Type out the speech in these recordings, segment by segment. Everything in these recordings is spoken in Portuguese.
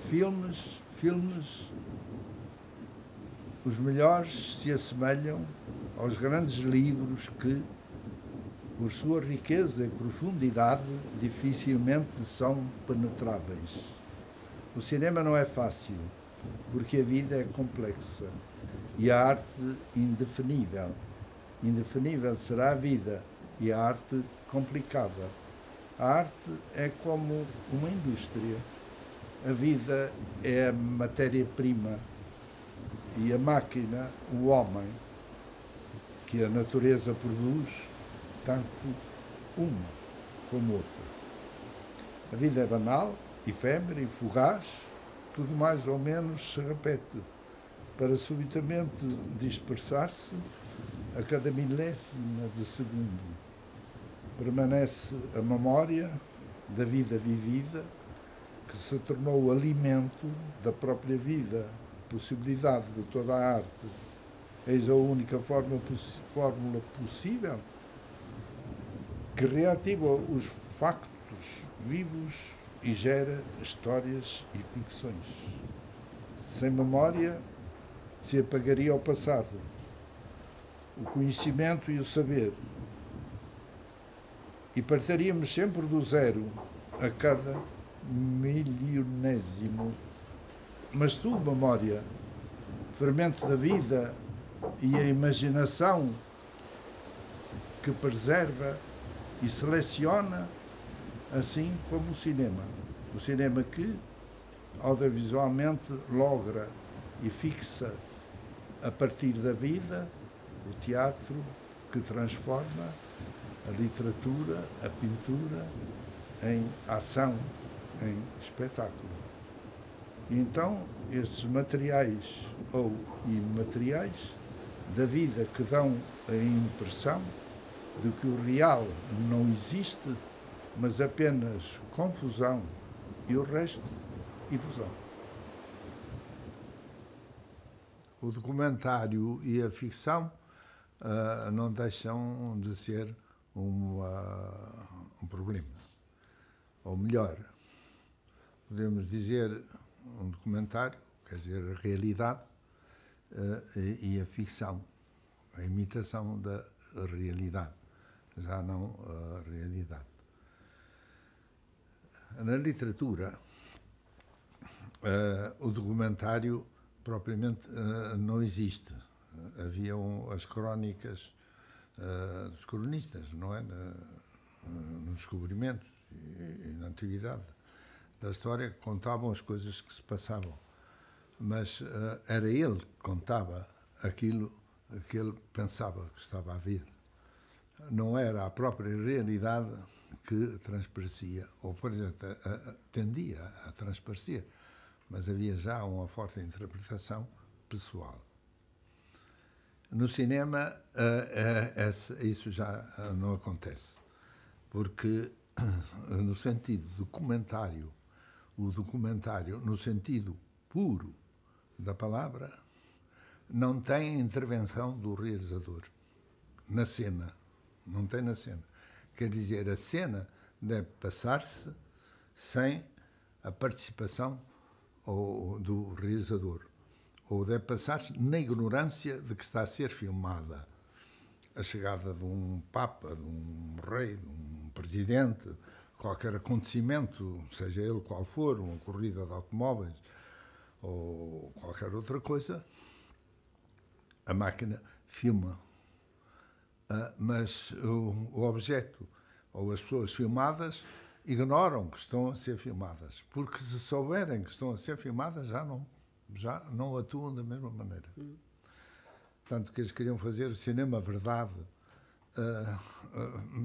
filmes, os melhores se assemelham aos grandes livros que, por sua riqueza e profundidade, dificilmente são penetráveis. O cinema não é fácil, porque a vida é complexa e a arte indefinível. Indefinível será a vida e a arte complicada. A arte é como uma indústria. A vida é a matéria-prima e a máquina, o homem, que a natureza produz, tanto uma como outra. A vida é banal, efêmera e fugaz, tudo mais ou menos se repete, para subitamente dispersar-se a cada milésima de segundo. Permanece a memória da vida vivida, que se tornou alimento da própria vida, possibilidade de toda a arte. Eis a única fórmula possível que reativa os factos vivos e gera histórias e ficções. Sem memória, se apagaria o passado, o conhecimento e o saber, e partiríamos sempre do zero a cada milionésimo. Mas tu, memória, fermento da vida e a imaginação que preserva e seleciona, assim como o cinema. O cinema que, audiovisualmente, logra e fixa a partir da vida, o teatro que transforma a literatura, a pintura, em ação, em espetáculo. E então, estes materiais ou imateriais da vida que dão a impressão de que o real não existe, mas apenas confusão e o resto, ilusão. O documentário e a ficção não deixam de ser um problema. Ou melhor, podemos dizer um documentário, quer dizer, a realidade e a ficção, a imitação da realidade, já não a realidade. Na literatura, o documentário propriamente não existe. Haviam as crónicas dos cronistas, não é? Nos descobrimentos e na antiguidade da história, que contavam as coisas que se passavam. Mas era ele que contava aquilo que ele pensava que estava a vir. Não era a própria realidade que transparecia, ou, por exemplo, tendia a transparecer, mas havia já uma forte interpretação pessoal. No cinema, isso já não acontece, porque no sentido documentário, o documentário, no sentido puro da palavra, não tem intervenção do realizador na cena. Não tem na cena. Quer dizer, a cena deve passar-se sem a participação do realizador. Ou deve passar-se na ignorância de que está a ser filmada. A chegada de um papa, de um rei, de um presidente, qualquer acontecimento, seja ele qual for, uma corrida de automóveis ou qualquer outra coisa, a máquina filma. Mas o objeto ou as pessoas filmadas ignoram que estão a ser filmadas, porque se souberem que estão a ser filmadas já não atuam da mesma maneira. Tanto que eles queriam fazer o cinema verdade,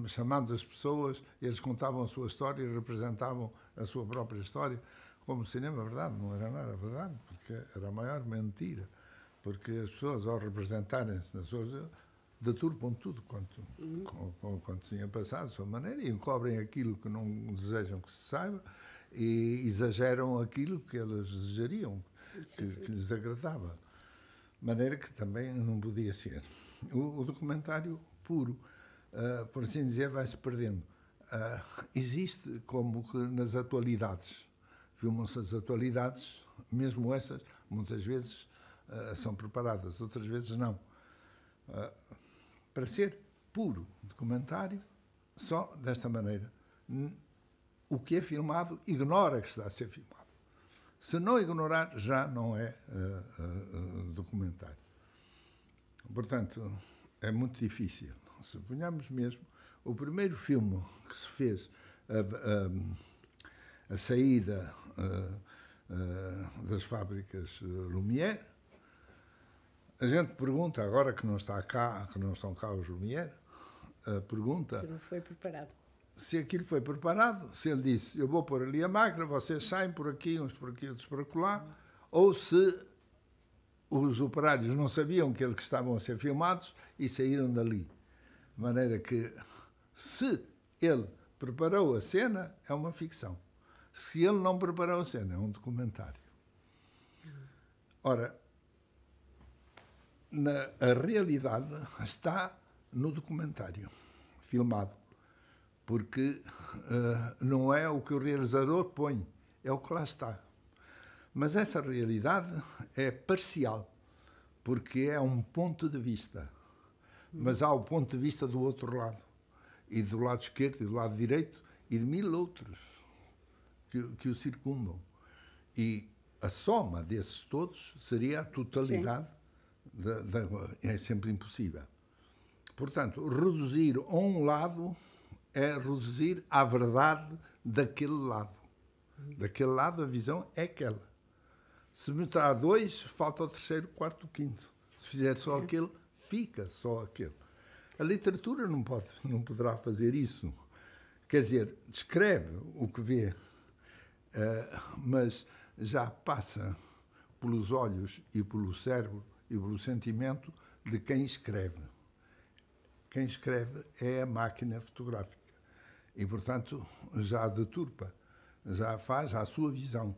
chamando as pessoas, eles contavam a sua história e representavam a sua própria história como cinema verdade. Não era nada verdade, porque era a maior mentira, porque as pessoas, ao representarem-se nas suas, deturpam tudo quanto tinha passado, de sua maneira, e encobrem aquilo que não desejam que se saiba e exageram aquilo que elas desejariam, que lhes agradava. De maneira que também não podia ser. O documentário puro, por assim dizer, vai-se perdendo. Existe como que nas atualidades. filmam-se as atualidades, mesmo essas, muitas vezes são preparadas, outras vezes não. Para ser puro documentário, só desta maneira. O que é filmado ignora que está a ser filmado. Se não ignorar, já não é documentário. Portanto, é muito difícil. Se ponhamos mesmo, o primeiro filme que se fez, a saída das fábricas Lumière, a gente pergunta, agora que não está cá, que não estão cá os Lumière, pergunta... Que não foi preparado. Se aquilo foi preparado, se ele disse, eu vou pôr ali a máquina, vocês saem por aqui, uns por aqui, outros por acolá, ou se os operários não sabiam que eles estavam a ser filmados e saíram dali. De maneira que, se ele preparou a cena, é uma ficção. Se ele não preparou a cena, é um documentário. Ora, a realidade está no documentário filmado, porque não é o que o realizador põe, é o que lá está. Mas essa realidade é parcial, porque é um ponto de vista. Mas há o ponto de vista do outro lado, e do lado esquerdo, e do lado direito, e de 1000 outros que o circundam. E a soma desses todos seria a totalidade é sempre impossível. Portanto, reduzir a um lado é reduzir à verdade daquele lado. Daquele lado a visão é aquela. Se mostrar dois, falta o terceiro, quarto, quinto. Se fizer só aquele, fica só aquele. A literatura não poderá fazer isso. Quer dizer, descreve o que vê, mas já passa pelos olhos e pelo cérebro e pelo sentimento de quem escreve. Quem escreve é a máquina fotográfica. E, portanto, já deturpa, já faz a sua visão.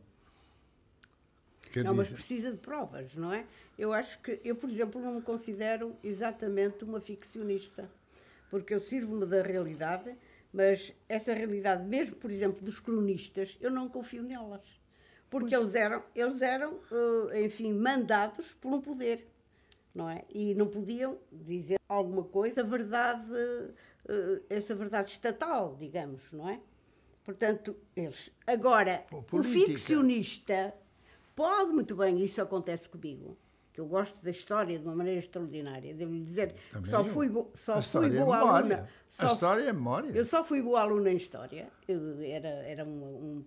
Mas precisa de provas, não é? Eu acho que, eu, por exemplo, não me considero exatamente uma ficcionista, porque eu sirvo-me da realidade, mas essa realidade, mesmo, por exemplo, dos cronistas, eu não confio nelas. Porque eles eram, enfim, mandados por um poder, não é? E não podiam dizer alguma coisa, verdade, essa verdade estatal, digamos, não é? Portanto, eles... Agora, o ficcionista pode muito bem, isso acontece comigo, que eu gosto da história de uma maneira extraordinária. Devo-lhe dizer que só fui boa aluna. A história é memória. Eu só fui boa aluna em história. Era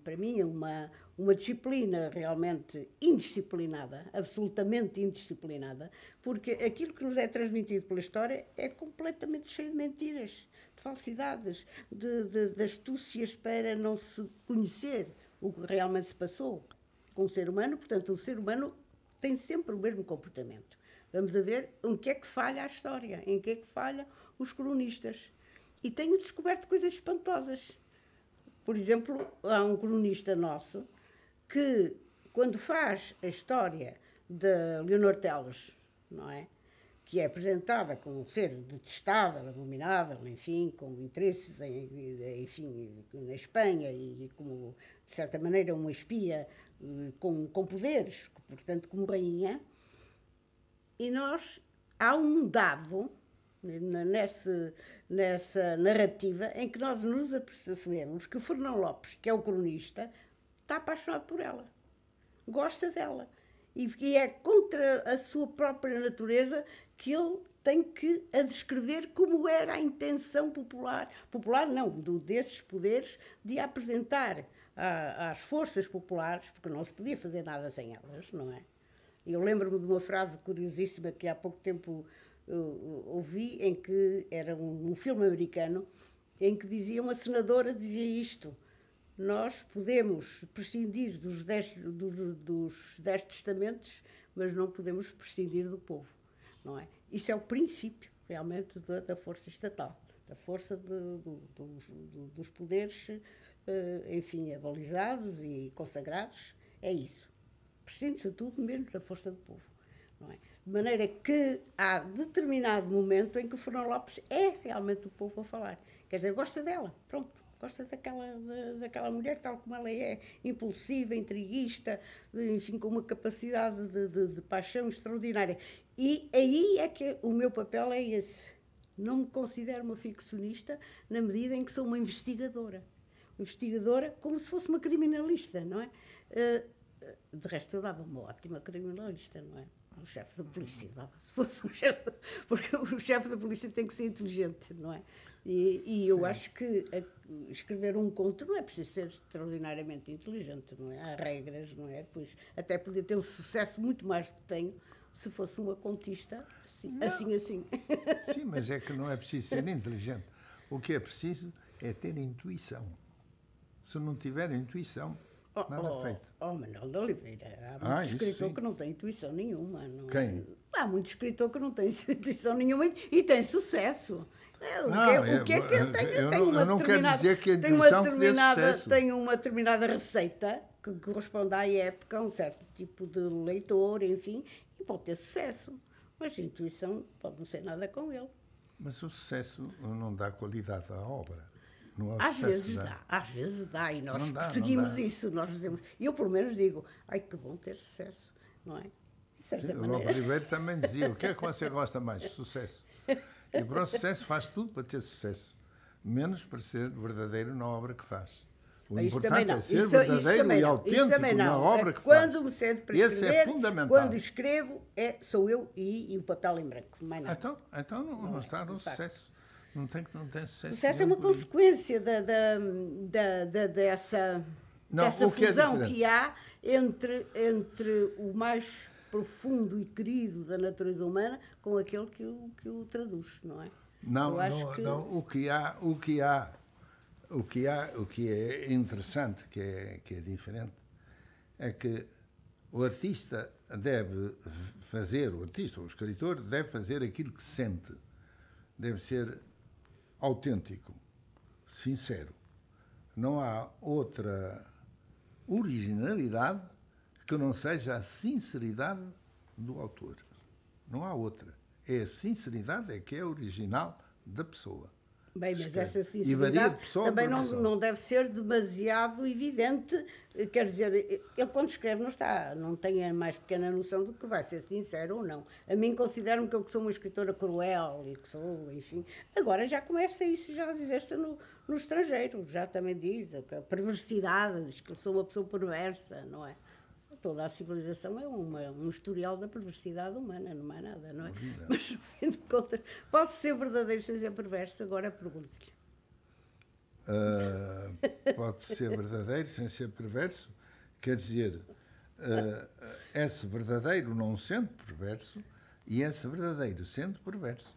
para mim uma disciplina realmente indisciplinada, absolutamente indisciplinada, porque aquilo que nos é transmitido pela história é completamente cheio de mentiras, de falsidades, de astúcias para não se conhecer o que realmente se passou com o ser humano. Portanto, o ser humano tem sempre o mesmo comportamento. Vamos a ver em que é que falha a história, em que é que falha os cronistas. E tenho descoberto coisas espantosas. Por exemplo, há um cronista nosso que, quando faz a história de Leonor Teles, não é? Que é apresentada como um ser detestável, abominável, enfim, com interesses enfim, na Espanha e como, de certa maneira, uma espia com poderes, portanto, como rainha, e há um dado nessa narrativa em que nós nos apercebemos que o Fernão Lopes, que é o cronista, está apaixonado por ela, gosta dela, e é contra a sua própria natureza que ele tem que a descrever como era a intenção popular não, desses poderes, de apresentar às forças populares, porque não se podia fazer nada sem elas, não é? Eu lembro-me de uma frase curiosíssima que há pouco tempo ouvi, em que era um filme americano, em que uma senadora dizia isto: nós podemos prescindir dos 10 testamentos, mas não podemos prescindir do povo, não é? Isso é o princípio, realmente, da força estatal, da força dos poderes, enfim, abalizados e consagrados. É isso. Prescinde-se tudo, menos da força do povo, não é? De maneira que há determinado momento em que o Fernão Lopes é realmente o povo a falar. Quer dizer, gosta dela, pronto. Gosta daquela mulher tal como ela é, impulsiva, intriguista, enfim, com uma capacidade de paixão extraordinária. E aí é que o meu papel é esse. Não me considero uma ficcionista na medida em que sou uma investigadora. Investigadora como se fosse uma criminalista, não é? De resto, eu dava uma ótima criminalista, não é? Um chefe da polícia dava. Se fosse um chefe... Porque o chefe da polícia tem que ser inteligente, não é? E eu acho que escrever um conto não é preciso ser extraordinariamente inteligente, não é? Há regras, não é? Pois até podia ter um sucesso muito mais do que tenho se fosse uma contista assim. Sim, mas é que não é preciso ser inteligente. O que é preciso é ter intuição. Se não tiver intuição, nada feito. Manuel de Oliveira, há muito escritor que não tem intuição nenhuma. Não Quem? Há muito escritor que não tem intuição nenhuma e tem sucesso. O que é que eu tenho? Eu não quero dizer que a intuição que dê sucesso. Tenho uma determinada receita que corresponde à época, a um certo tipo de leitor, enfim, e pode ter sucesso. Mas a intuição pode não ser nada com ele. Mas o sucesso não dá qualidade à obra. Às vezes dá, e nós perseguimos isso, nós dizemos, e eu pelo menos digo, ai que bom ter sucesso, não é? Sim, o Lobo Ribeiro também dizia, o que é que você gosta mais? Sucesso. E para o sucesso faz tudo para ter sucesso, menos para ser verdadeiro na obra que faz. O importante é ser verdadeiro e autêntico na obra que faz. Quando me cedo para esse escrever, é fundamental. quando escrevo, sou eu e o papel em branco, mais nada. Então não está no sucesso. Não tem sucesso. O sucesso é uma consequência dessa fusão que há entre o mais profundo e querido da natureza humana com aquele que o traduz, não é? Não. O que é interessante, que é diferente, é que o artista o escritor deve fazer aquilo que sente. Deve ser autêntico, sincero. Não há outra originalidade que não seja a sinceridade do autor. Não há outra. É a sinceridade que é original da pessoa. Bem, mas essa sinceridade também não deve ser demasiado evidente. Quer dizer, ele quando escreve não tem a mais pequena noção do que vai ser sincero ou não. A mim considero-me que eu sou uma escritora cruel e que sou, enfim... Agora já começa isso, já dizeste no estrangeiro, já também diz a perversidade, diz que eu sou uma pessoa perversa, não é? Toda a civilização é um historial da perversidade humana, não é nada, não é? Mas, no fim de contas, posso ser verdadeiro sem ser perverso? Agora pergunto-lhe. Pode ser verdadeiro sem ser perverso? Quer dizer, é-se verdadeiro não sendo perverso e é-se verdadeiro sendo perverso.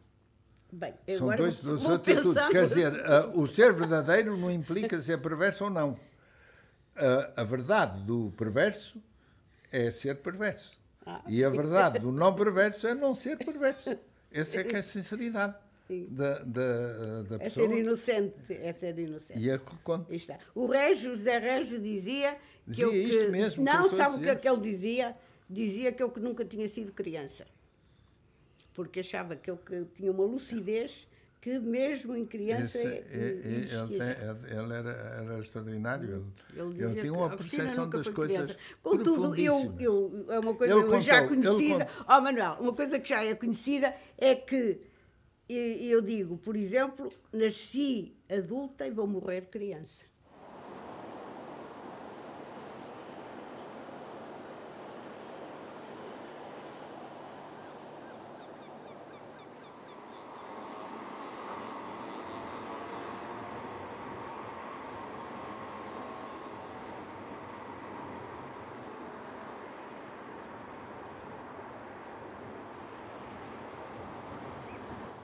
Bem, são duas atitudes. Quer dizer, o ser verdadeiro não implica ser perverso ou não. A verdade do perverso é ser perverso. E a verdade do não perverso é não ser perverso. Essa é que é a sinceridade da pessoa. É ser inocente. E é que conta. Está. O José Régio dizia que isto mesmo. Não, sabe o que é que ele dizia? Dizia que eu nunca tinha sido criança. Porque achava que eu tinha uma lucidez que mesmo em criança existia. Ele era extraordinário. Ele tinha uma percepção das coisas. Contudo, é uma coisa já conhecida. Manuel, uma coisa que já é conhecida é que eu digo, por exemplo, nasci adulta e vou morrer criança.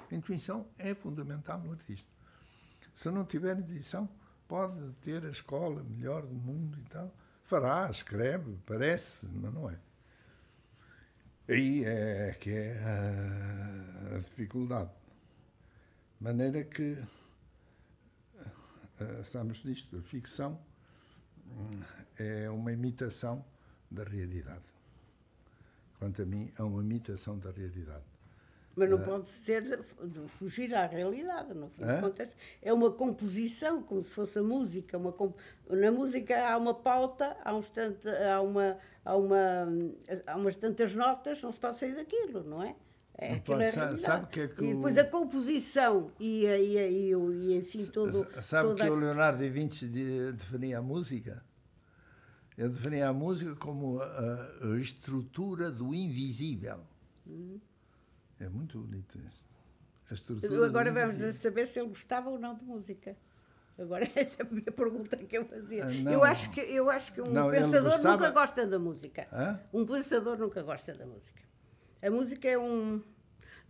A intuição é fundamental no artista. Se não tiver intuição, pode ter a escola melhor do mundo e tal. Fará, escreve, parece, mas não é. Aí é que é a dificuldade. De maneira que estamos nisto. A ficção é uma imitação da realidade. Quanto a mim, é uma imitação da realidade. Mas não pode ser de fugir à realidade, no fim de É? contas. É uma composição, como se fosse a música. Na música há uma pauta, há umas tantas notas, não se pode sair daquilo, não é? Não Aquilo é pode, a realidade. sabe o que é que E depois a composição enfim, sabe toda que o Leonardo da Vinci definia a música? Ele definia a música como a estrutura do invisível. É muito bonito isso. A estrutura Agora do vamos invisível. saber se ele gostava ou não de música. Agora, essa é a minha pergunta que eu fazia. Não. Eu acho que um Não, ele pensador gostava- nunca gosta da música. Hã? Um pensador nunca gosta da música. A música é um...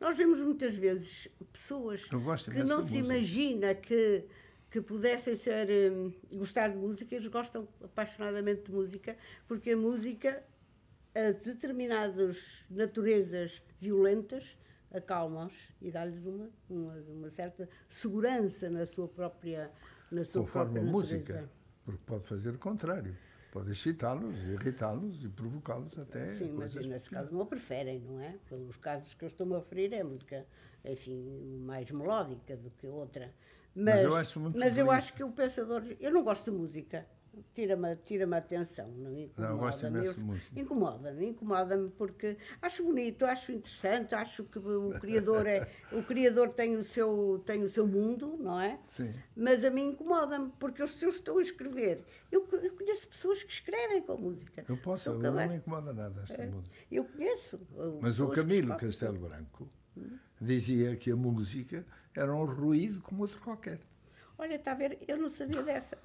Nós vemos muitas vezes pessoas Eu gosto que imenso não da se música. imagina que pudessem ser, gostar de música. Eles gostam apaixonadamente de música, porque a música, a determinadas naturezas violentas, acalma-os e dá-lhes uma certa segurança na sua própria Conforme a natureza. música. Porque pode fazer o contrário. Pode excitá-los, irritá-los e provocá-los até. Sim, mas coisas nesse pequenas. caso não a preferem, não é? Pelos casos que eu estou-me a referir é música, enfim, mais melódica do que outra. Mas eu acho muito mas eu feliz. acho que o pensador... Eu não gosto de música. Tira-me a atenção. Não, eu gosto imenso de música. Incomoda-me porque acho bonito, acho interessante, acho que o Criador tem o seu mundo, não é? Sim. Mas a mim incomoda-me, porque se eu estou a escrever, eu conheço pessoas que escrevem com música. Eu posso, São não capazes- me incomoda nada esta música. Eu conheço. Mas o pessoas que Camilo escrevem. Castelo Branco dizia que a música era um ruído como outro qualquer. Olha, está a ver, eu não sabia dessa.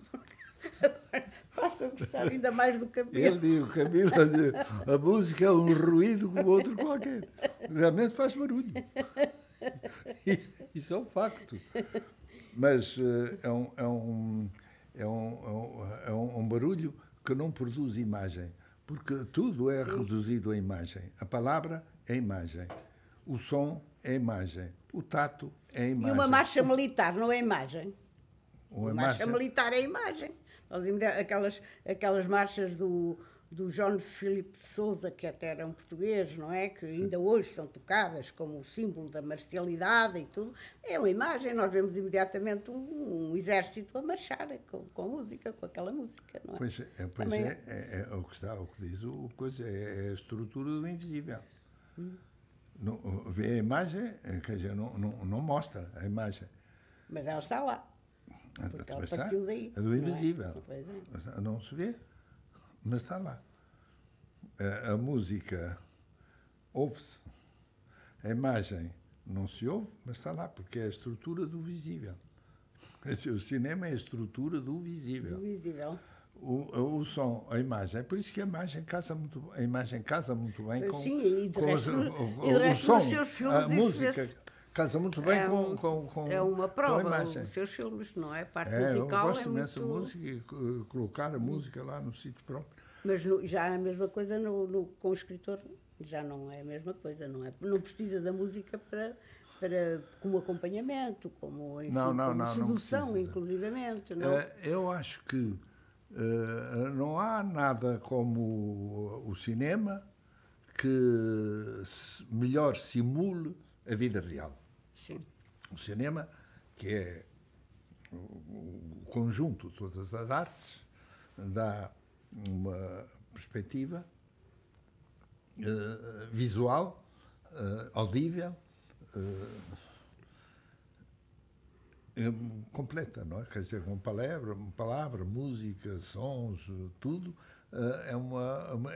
Agora passo a gostar ainda mais do Camilo. Ele e o Camilo a dizer, a música é um ruído como outro qualquer. Realmente faz barulho. Isso é um facto. Mas é um barulho que não produz imagem, porque tudo é reduzido a imagem. A palavra é imagem, o som é imagem, o tato é imagem. E uma marcha militar não é imagem? Uma Marcha marcha- militar é imagem. Nós vimos aquelas marchas do João Filipe de Sousa, que até era um português, não é? Que ainda hoje são tocadas como o símbolo da marcialidade e tudo. É uma imagem, nós vemos imediatamente um exército a marchar com música, com aquela música, não é? Pois Também é o que está, o que diz o coisa, é a estrutura do invisível. Não, vê a imagem, quer dizer, não mostra a imagem. Mas ela está lá. Porque ela Mas está, partiu daí. é do invisível. Não é? Pois é. Não se vê, mas está lá. A música ouve-se, a imagem não se ouve, mas está lá, porque é a estrutura do visível. Quer dizer, o cinema é a estrutura do visível. Invisível. O som, a imagem. É por isso que a imagem casa muito bem com, Sim, e de com resto, o nos som. seus filmes A isso música vê-se. casa muito bem com É uma com a prova, imagem. os seus filmes, não é? A parte Eu musical gosto é imenso de muito... música e colocar a música lá no sítio próprio. Mas já é a mesma coisa com o escritor, já não é a mesma coisa, não é? Não precisa da música como acompanhamento, como, enfim, Não como sedução, precisa. inclusivamente, não? Eu acho que não há nada como o cinema que melhor simule a vida real. Sim. O cinema, que é o conjunto de todas as artes, dá uma perspectiva visual, audível, completa, não é? Quer dizer, com palavra, música, sons, tudo,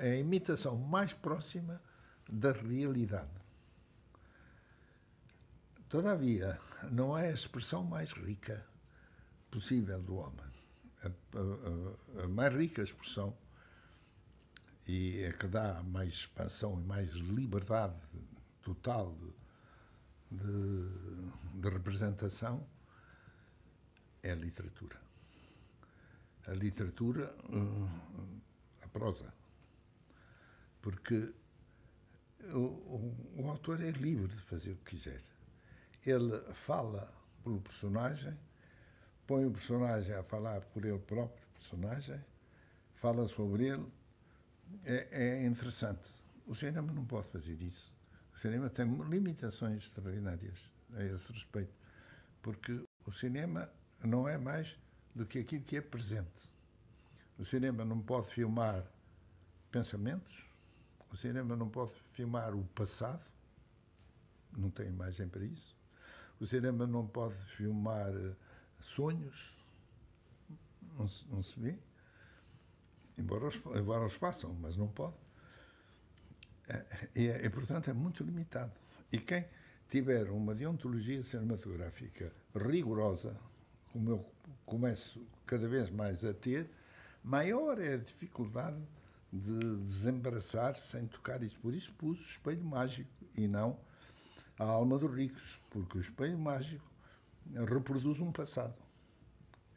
é a imitação mais próxima da realidade. Todavia, não é a expressão mais rica possível do homem. A mais rica expressão, e é que dá mais expansão e mais liberdade total de representação, é a literatura. A literatura, a prosa. Porque o autor é livre de fazer o que quiser. Ele fala pelo personagem, põe o personagem a falar por ele próprio, personagem, fala sobre ele. É interessante. O cinema não pode fazer isso. O cinema tem limitações extraordinárias a esse respeito, porque o cinema não é mais do que aquilo que é presente. O cinema não pode filmar pensamentos, o cinema não pode filmar o passado, não tem imagem para isso. O cinema não pode filmar sonhos, não se vê, embora os façam, mas não pode. E, portanto, é muito limitado. E quem tiver uma deontologia cinematográfica rigorosa, como eu começo cada vez mais a ter, maior é a dificuldade de desembaraçar sem tocar isso. Por isso pus o espelho mágico e não a alma dos ricos, porque o espelho mágico reproduz um passado.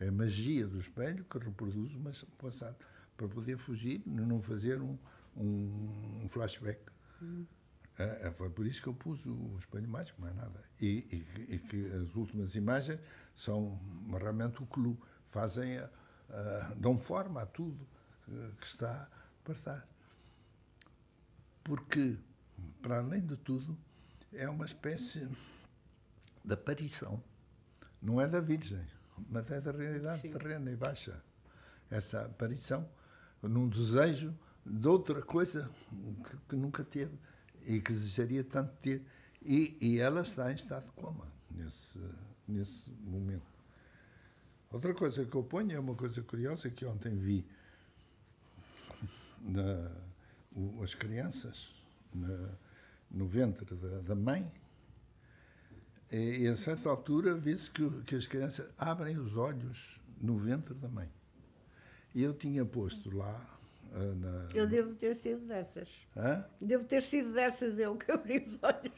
É a magia do espelho que reproduz um passado, para poder fugir, não fazer um flashback. Foi por isso que eu pus o espelho mágico, mais nada. E que as últimas imagens são realmente o clou, dão forma a tudo que está a passar. Porque, para além de tudo, é uma espécie de aparição. Não é da Virgem, mas é da realidade terrena e baixa. Essa aparição num desejo de outra coisa que nunca teve e que desejaria tanto ter. E ela está em estado de coma nesse momento. Outra coisa que eu ponho é uma coisa curiosa que ontem vi as crianças no ventre da mãe, e a certa altura vê-se que as crianças abrem os olhos no ventre da mãe. E eu tinha posto lá... Eu devo ter sido dessas. Hã? Devo ter sido dessas, eu que abri os olhos.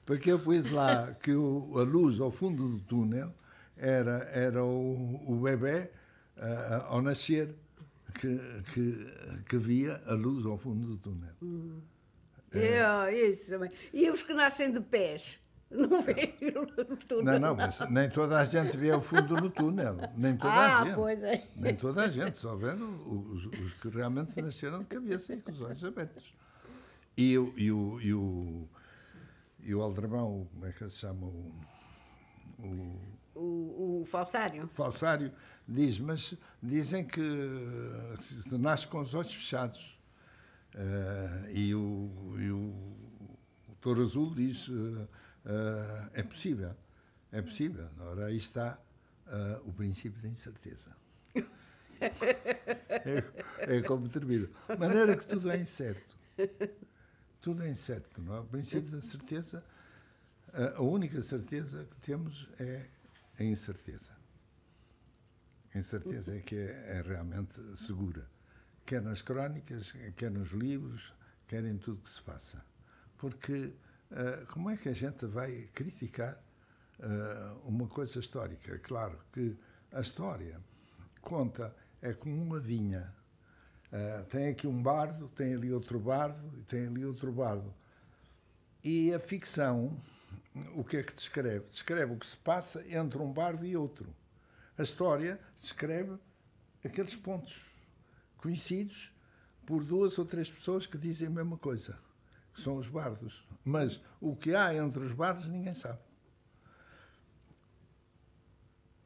Porque eu pus lá que a luz ao fundo do túnel era o bebê ao nascer que via a luz ao fundo do túnel. Isso também. E os que nascem de pés? Não veem o túnel? Não, mas nem toda a gente vê o fundo no túnel. Nem toda a gente. Pois é. Nem toda a gente. Só vê os que realmente nasceram de cabeça e com os olhos abertos. E o aldrabão, como é que se chama? O falsário? O falsário diz, mas dizem que se nasce com os olhos fechados. E o Touro Azul diz... é possível. É possível. Ora, aí está o princípio da incerteza. É como termina. De maneira que tudo é incerto. Tudo é incerto, não é? O princípio da certeza, a única certeza que temos é a incerteza. A incerteza é que é realmente segura. Quer nas crónicas, quer nos livros, quer em tudo que se faça. Porque... como é que a gente vai criticar uma coisa histórica? Claro que a história conta, é como uma vinha. Tem aqui um bardo, tem ali outro bardo e tem ali outro bardo. E a ficção, o que é que descreve? Descreve o que se passa entre um bardo e outro. A história descreve aqueles pontos conhecidos por 2 ou 3 pessoas que dizem a mesma coisa. São os bardos. Mas o que há entre os bardos ninguém sabe.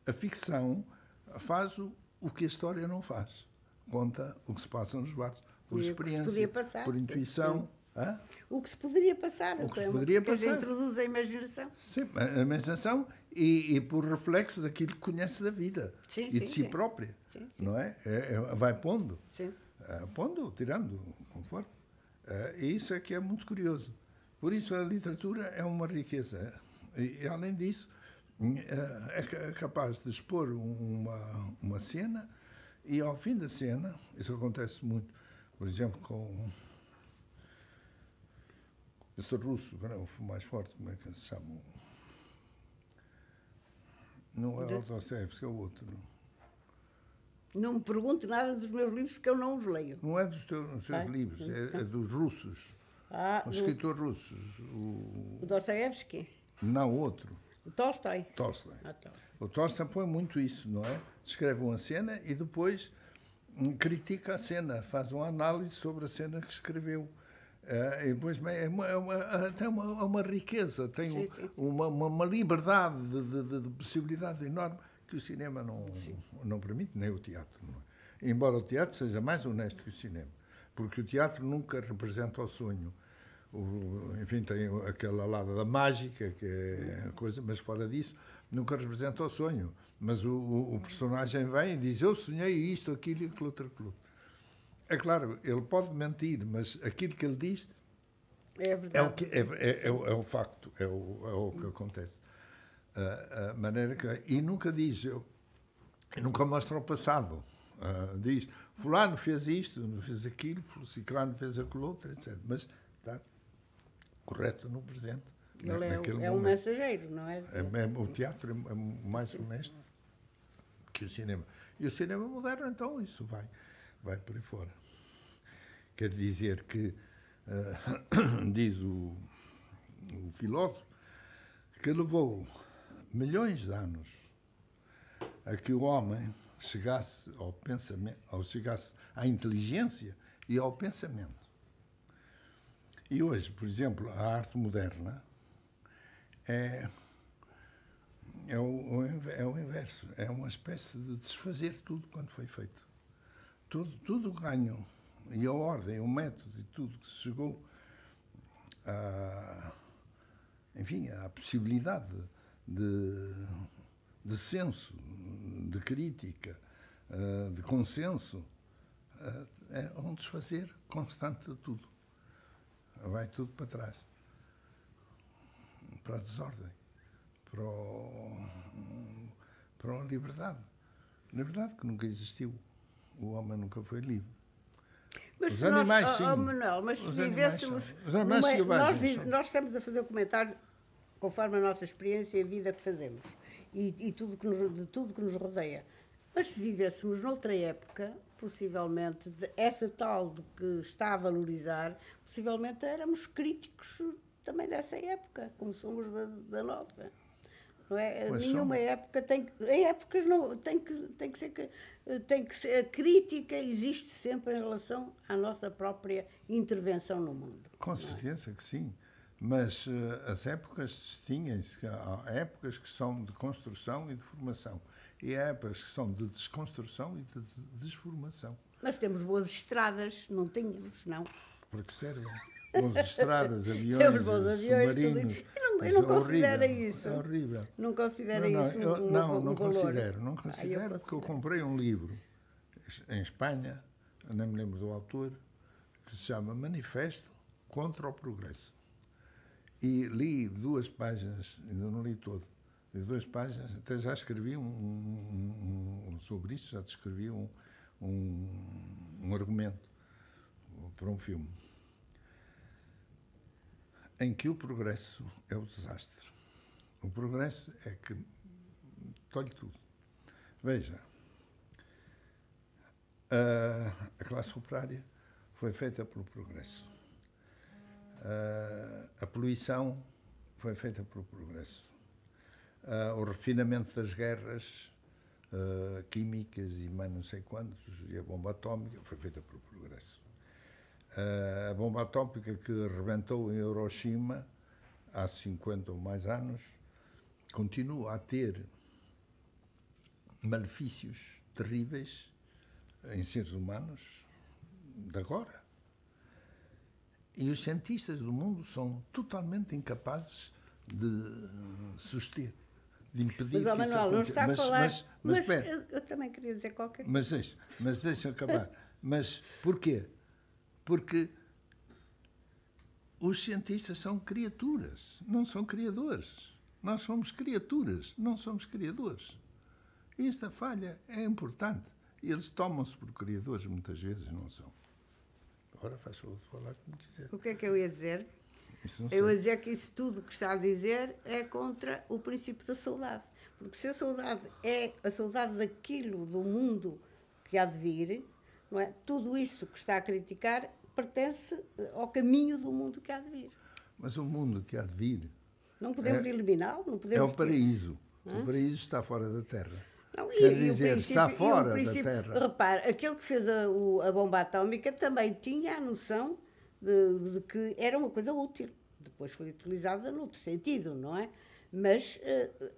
A ficção faz o que a história não faz. Conta o que se passa nos bardos. Por experiência, por intuição. O que se poderia passar. O que se poderia passar. Introduz a imaginação. Sim, a imaginação e por reflexo daquilo que conhece da vida. Sim, e de si própria. Sim. Não é? Vai pondo. Sim. Pondo, tirando, conforme. E isso é que é muito curioso. Por isso a literatura é uma riqueza. E além disso, é capaz de expor uma cena e ao fim da cena, isso acontece muito, por exemplo, com esse russo, o mais forte, como é que se chama? Não é o Dostoiévski, é o outro. Não me pergunte nada dos meus livros, que eu não os leio. Não é dos seus livros, é dos russos. Os escritores russos. O Dostoiévski? Não, outro. O Tolstói. Tolstói. O Tolstói põe muito isso, não é? Descreve uma cena e depois critica a cena, faz uma análise sobre a cena que escreveu. E depois tem uma riqueza, tem uma liberdade de possibilidade enorme que o cinema não permite, nem o teatro. Não é? Embora o teatro seja mais honesto que o cinema, porque o teatro nunca representa o sonho. Enfim, tem aquela lada da mágica, que é a coisa, mas fora disso, nunca representa o sonho. Mas o personagem vem e diz: eu sonhei isto, aquilo, aquilo, outro. É claro, ele pode mentir, mas aquilo que ele diz é verdade. É o facto, é o que acontece. A maneira que, e nunca diz, nunca mostra o passado. Diz: fulano fez isto, fez aquilo, ciclano fez aquilo outro, etc. Mas está correto no presente. Ele é um mensageiro, não é? O teatro é mais honesto que o cinema. E o cinema moderno, então, isso vai por aí fora. Quer dizer que, diz o filósofo, que levou milhões de anos a que o homem chegasse ao pensamento, ou chegasse à inteligência e ao pensamento. E hoje, por exemplo, a arte moderna é o inverso. É uma espécie de desfazer tudo quanto foi feito. Tudo o ganho e a ordem, o método e tudo que se chegou à possibilidade de senso, de crítica, de consenso, é um desfazer constante de tudo. Vai tudo para trás. Para a desordem. Para a liberdade. Liberdade que nunca existiu. O homem nunca foi livre. Mas os animais, sim. Manuel, mas se vivêssemos... Os animais selvagens. Nós estamos a fazer o comentário conforme a nossa experiência e a vida que fazemos. E de tudo que nos rodeia. Mas se vivêssemos noutra época, possivelmente, essa tal de que está a valorizar, possivelmente éramos críticos também dessa época, como somos da nossa. Não é? Nenhuma época tem que ser, a crítica existe sempre em relação à nossa própria intervenção no mundo. Com certeza que sim, mas as épocas distinguem-se. Há épocas que são de construção e de formação, e há épocas que são de desconstrução e de desformação. Mas temos boas estradas, não tínhamos, não? Porque sério, boas estradas, aviões, submarinos. Eu não considero isso. É horrível. Não considero isso não considero. Não considero, porque eu comprei um livro em Espanha, eu nem me lembro do autor, que se chama Manifesto contra o Progresso. E li 2 páginas, ainda não li todo, li 2 páginas, até já escrevi sobre isso, já descrevi um argumento para um filme, em que o progresso é o desastre. O progresso é que tolhe tudo. Veja, a classe operária foi feita pelo progresso. A poluição foi feita pelo progresso. O refinamento das guerras químicas e mais não sei quantos, e a bomba atómica foi feita pelo progresso. A bomba atómica que rebentou em Hiroshima há 50 ou mais anos continua a ter malefícios terríveis em seres humanos de agora. E os cientistas do mundo são totalmente incapazes de suster, de impedir que isso Manuel, não está a falar... Mas eu também queria dizer qualquer coisa. Mas deixa-me acabar. Mas porquê? Porque os cientistas são criaturas, não são criadores. Nós somos criaturas, não somos criadores. E esta falha é importante. E eles tomam-se por criadores, muitas vezes não são. Agora faz favor de falar como quiser. O que é que eu ia dizer? Eu ia dizer que isso tudo que está a dizer é contra o princípio da saudade. Porque se a saudade é a saudade daquilo, do mundo que há de vir, não é? Tudo isso que está a criticar pertence ao caminho do mundo que há de vir. Mas o mundo que há de vir... Não podemos eliminá-lo? Não podemos é o paraíso. O paraíso está fora da Terra. Não, Quer dizer, está fora da Terra. Repare, aquele que fez a bomba atómica também tinha a noção de que era uma coisa útil. Depois foi utilizada noutro sentido, não é? Mas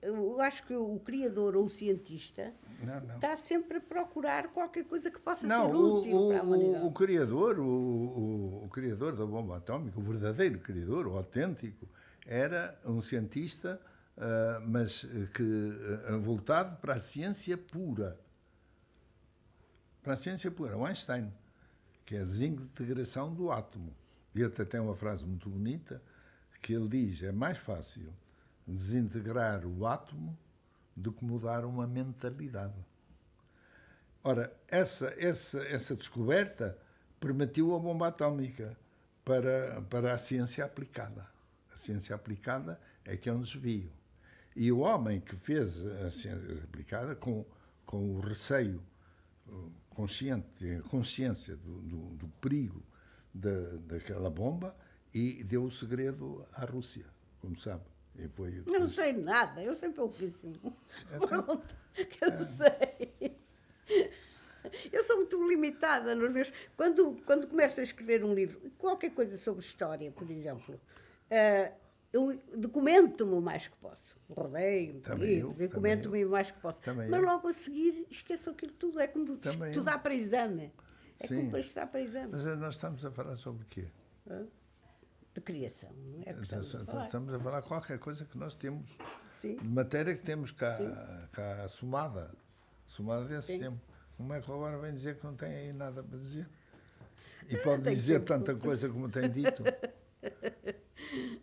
eu acho que o criador ou o cientista está sempre a procurar qualquer coisa que possa ser útil para a humanidade. O criador da bomba atómica, o verdadeiro criador, o autêntico, era um cientista, mas voltado para a ciência pura. Para a ciência pura. O Einstein, que é a desintegração do átomo. E até tem uma frase muito bonita, que ele diz, é mais fácil desintegrar o átomo do que mudar uma mentalidade. Ora, essa descoberta permitiu a bomba atómica para a ciência aplicada. A ciência aplicada é que é um desvio. E o homem que fez a ciência aplicada, com o receio consciência do perigo daquela bomba, e deu o segredo à Rússia, como sabe. Eu não sei nada, eu sei pouquíssimo. Pronto, que eu sei. Eu sou muito limitada nos meus... Quando começo a escrever um livro, qualquer coisa sobre história, por exemplo, eu documento-me o mais que posso. Rodeio, documento-me o mais que posso. Mas logo a seguir esqueço aquilo tudo. É como estudar para exame. É como para estudar para exame. Mas nós estamos a falar sobre o quê? De criação, não é? Estamos a falar qualquer coisa que nós temos, sim, de matéria que temos cá somada desse tempo. Como é que agora vem dizer que não tem aí nada para dizer? E pode dizer tanta coisa como tem dito.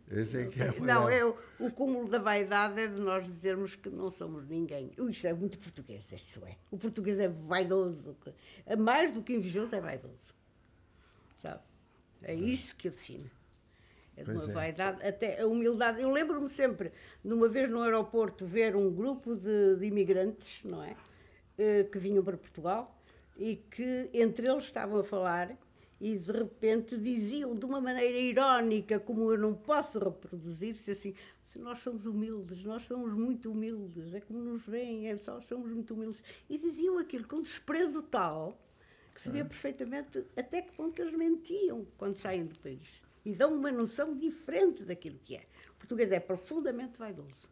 Esse é que é o cúmulo da vaidade é de nós dizermos que não somos ninguém. Isto é muito português, isto é. O português é vaidoso. Mais do que invejoso, é vaidoso. Sabe? É isso que o define. É de uma vaidade, até a humildade. Eu lembro-me sempre, numa vez no aeroporto, ver um grupo de imigrantes, não é? Que vinham para Portugal e que entre eles estavam a falar e de repente diziam de uma maneira irónica, como eu não posso reproduzir-se assim, se nós somos humildes, nós somos muito humildes, é como nos veem, só somos muito humildes. E diziam aquilo com desprezo tal que se vê perfeitamente até que ponto eles mentiam quando saem do país. E dão uma noção diferente daquilo que é. O português é profundamente vaidoso.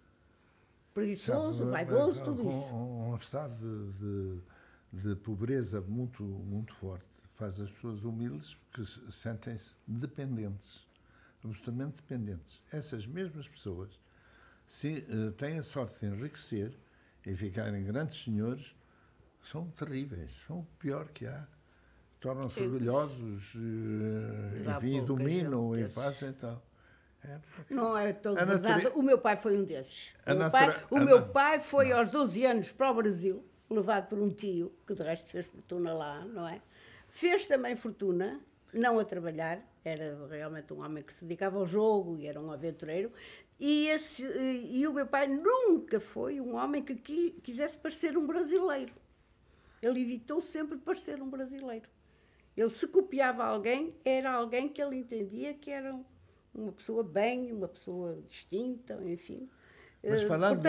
Preguiçoso, vaidoso, tudo isso. Um estado de pobreza muito, muito forte faz as pessoas humildes porque sentem-se dependentes, absolutamente dependentes. Essas mesmas pessoas, se têm a sorte de enriquecer e ficarem grandes senhores, são terríveis, são o pior que há. Tornam-se orgulhosos, enfim, dominam e fazem tal. Não é todo verdade. O meu pai foi um desses. O meu pai foi aos 12 anos para o Brasil, levado por um tio, que de resto fez fortuna lá, não é? Fez também fortuna, não a trabalhar, era realmente um homem que se dedicava ao jogo e era um aventureiro. E o meu pai nunca foi um homem que quisesse parecer um brasileiro. Ele evitou sempre parecer um brasileiro. Ele, se copiava alguém, era alguém que ele entendia que era uma pessoa bem, uma pessoa distinta, enfim. Mas falando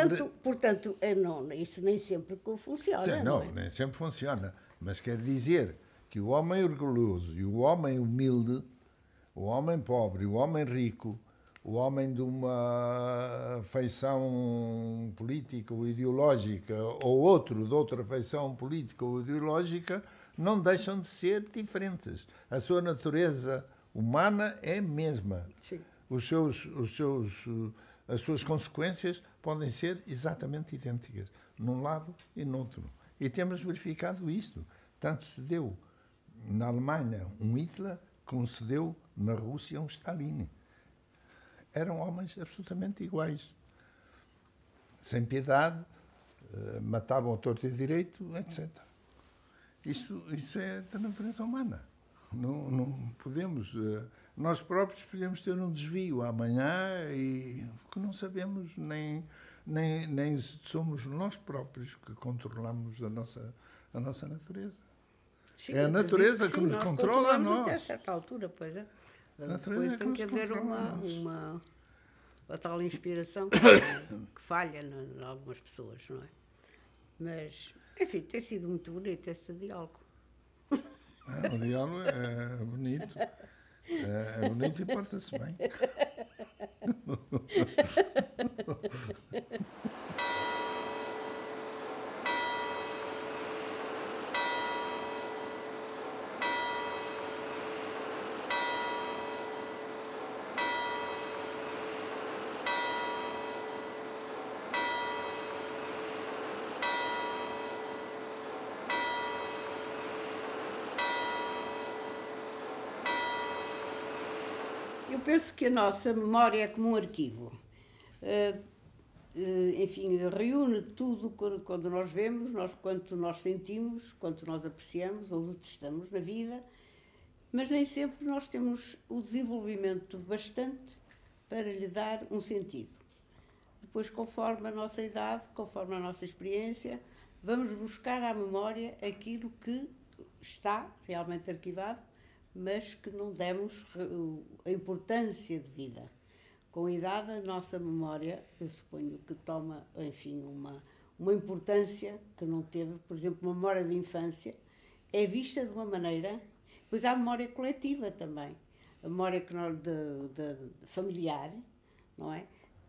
portanto não, isso nem sempre funciona. Sim, não, nem sempre funciona. Mas quer dizer que o homem orgulhoso e o homem humilde, o homem pobre, o homem rico, o homem de uma feição política ou ideológica, ou outro de outra feição política ou ideológica, não deixam de ser diferentes. A sua natureza humana é a mesma. Sim. As suas consequências podem ser exatamente idênticas, num lado e no outro. E temos verificado isto. Tanto se deu na Alemanha um Hitler, como se deu na Rússia um Stalin. Eram homens absolutamente iguais. Sem piedade, matavam a torto e direito, etc. Isso é da natureza humana. Não podemos... Nós próprios podemos ter um desvio amanhã porque não sabemos nem somos nós próprios que controlamos a nossa natureza. Sim, é a natureza que nos controla a nós. Até a certa altura, pois é. Depois tem que haver uma tal inspiração que falha em algumas pessoas, não é? Mas, enfim, tem sido muito bonito esse diálogo. O diálogo é bonito. É bonito e porta-se bem. Eu penso que a nossa memória é como um arquivo. Enfim, reúne tudo quando nós vemos, quanto nós sentimos, quanto nós apreciamos ou detestamos na vida, mas nem sempre nós temos o desenvolvimento bastante para lhe dar um sentido. Depois, conforme a nossa idade, conforme a nossa experiência, vamos buscar à memória aquilo que está realmente arquivado, mas que não demos a importância de vida. Com a idade, a nossa memória, eu suponho que toma, enfim, uma importância que não teve. Por exemplo, uma memória de infância é vista de uma maneira. Depois há a memória coletiva também, a memória de familiar, não é?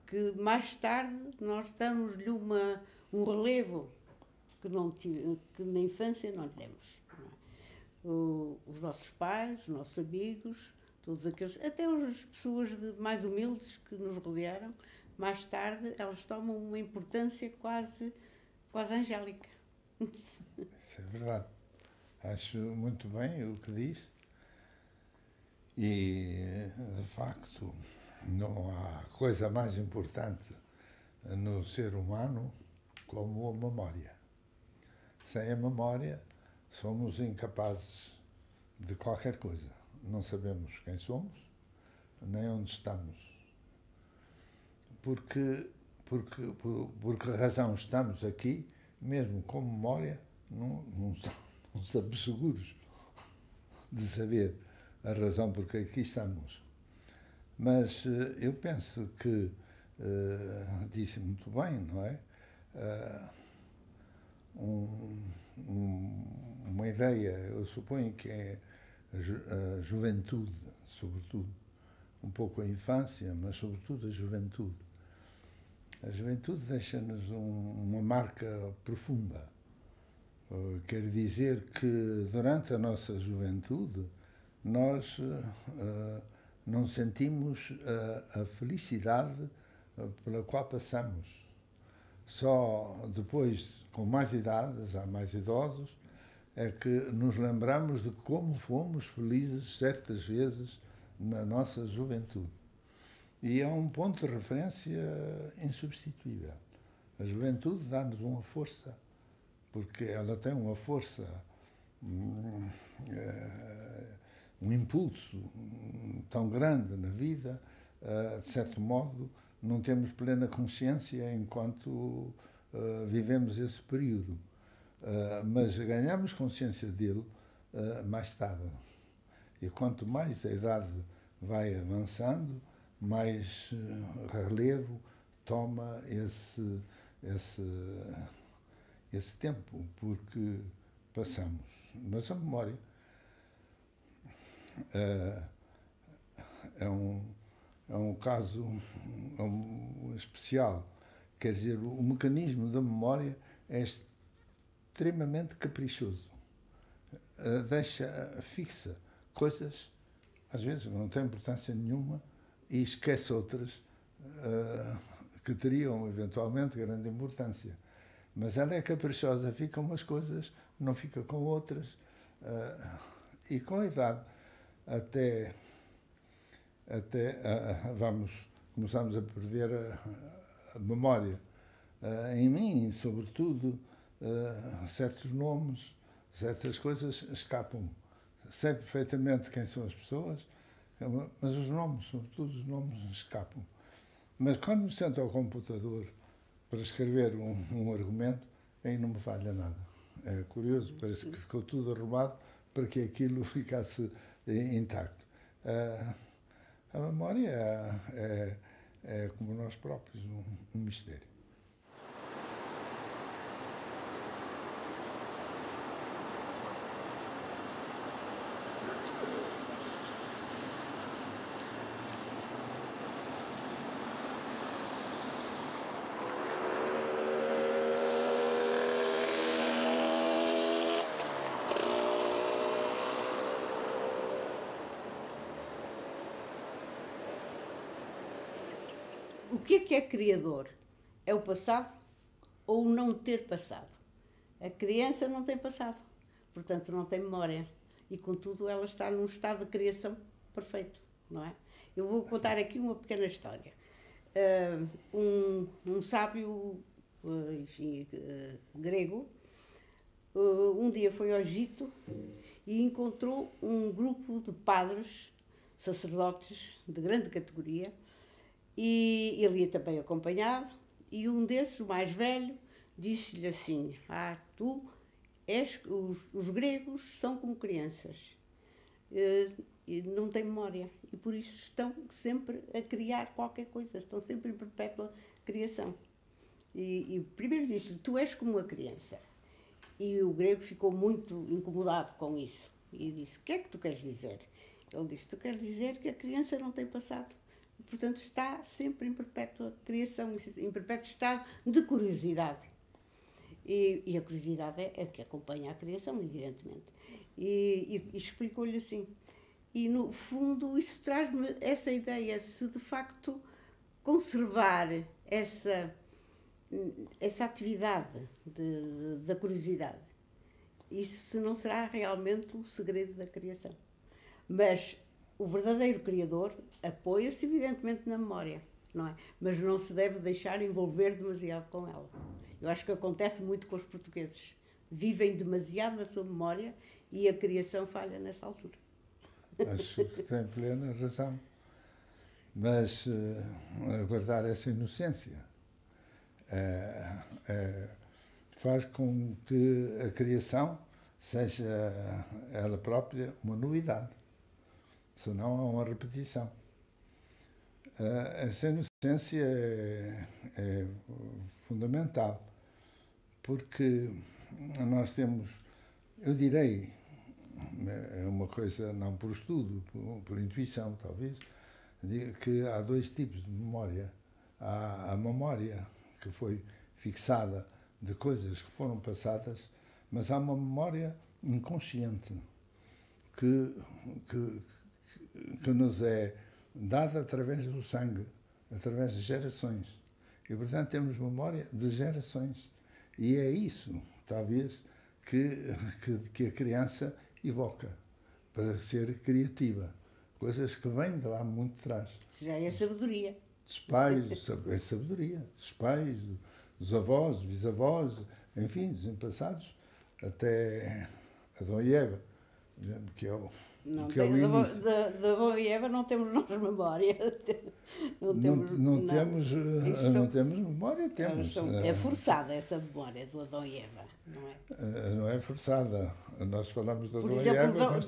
Que mais tarde nós damos-lhe um relevo que na infância não lhe demos. Não é? Os nossos pais, os nossos amigos, todos aqueles, até as pessoas mais humildes que nos rodearam, mais tarde elas tomam uma importância quase angélica. Isso é verdade. Acho muito bem o que diz. E, de facto, não há coisa mais importante no ser humano como a memória. Sem a memória, somos incapazes de qualquer coisa. Não sabemos quem somos, nem onde estamos. Por que razão estamos aqui, mesmo com memória, não estamos seguros de saber a razão por que aqui estamos. Mas eu penso que disse muito bem, não é? Uma ideia, eu suponho que é a juventude, sobretudo, um pouco a infância, mas sobretudo a juventude. A juventude deixa-nos uma marca profunda. Quer dizer que durante a nossa juventude nós não sentimos a felicidade pela qual passamos. Só depois, com mais idade, já mais idosos, é que nos lembramos de como fomos felizes certas vezes na nossa juventude. E é um ponto de referência insubstituível. A juventude dá-nos uma força, porque ela tem uma força, um impulso tão grande na vida, de certo modo, não temos plena consciência enquanto vivemos esse período. Mas ganhamos consciência dele mais tarde. E quanto mais a idade vai avançando, mais relevo toma esse tempo porque passamos. Mas a memória é um caso especial. Quer dizer, o mecanismo da memória é extremamente caprichoso. Fixa coisas, às vezes não tem importância nenhuma, e esquece outras que teriam eventualmente grande importância. Mas ela é caprichosa, fica umas coisas, não fica com outras, e com a idade até começamos a perder a memória. Em mim, sobretudo, certos nomes, certas coisas escapam. Sei perfeitamente quem são as pessoas, mas os nomes, sobretudo os nomes, escapam. Mas quando me sento ao computador para escrever um argumento, aí não me falha nada. É curioso, parece que ficou tudo arrumado para que aquilo ficasse intacto. A memória é como nós próprios, um mistério. o que é criador? É o passado ou o não ter passado? A criança não tem passado, portanto não tem memória. E, contudo, ela está num estado de criação perfeito, não é? Eu vou contar aqui uma pequena história. Um sábio, enfim, grego, um dia foi ao Egito e encontrou um grupo de padres, sacerdotes de grande categoria, e ele ia também acompanhado, e um desses, o mais velho, disse-lhe assim: tu és, os gregos são como crianças, e não têm memória, e por isso estão sempre a criar qualquer coisa, estão sempre em perpétua criação. E primeiro disse-lhe: tu és como uma criança. E o grego ficou muito incomodado com isso. E disse: o que é que tu queres dizer? Ele disse: tu queres dizer que a criança não tem passado. E, portanto, está sempre em perpétua criação, em perpétuo estado de curiosidade. E a curiosidade é que acompanha a criação, evidentemente. E explicou-lhe assim. E, no fundo, isso traz-me essa ideia, se de facto conservar essa atividade da curiosidade, isso não será realmente o segredo da criação. Mas o verdadeiro criador apoia-se, evidentemente, na memória, não é? Mas não se deve deixar envolver demasiado com ela. Eu acho que acontece muito com os portugueses. Vivem demasiado na sua memória e a criação falha nessa altura. Acho que tem plena razão. Mas guardar essa inocência faz com que a criação seja ela própria uma novidade. Senão há uma repetição. Essa inocência é fundamental, porque nós temos, eu direi, é uma coisa não por estudo, por intuição talvez, que há dois tipos de memória. Há a memória que foi fixada de coisas que foram passadas, mas há uma memória inconsciente que nos é dada através do sangue, através de gerações. E, portanto, temos memória de gerações. E é isso, talvez, que a criança evoca para ser criativa. Coisas que vêm de lá muito atrás. Isso já é sabedoria. Dos pais, é sabedoria. Dos pais, dos avós, dos bisavós, enfim, dos antepassados, até Adão e Eva, que é o início. Da Adão e Eva não temos nós memória. Não temos memória, temos. É forçada essa memória do Adão e Eva, não é? Não é forçada. Nós falamos do Por Adão e Eva.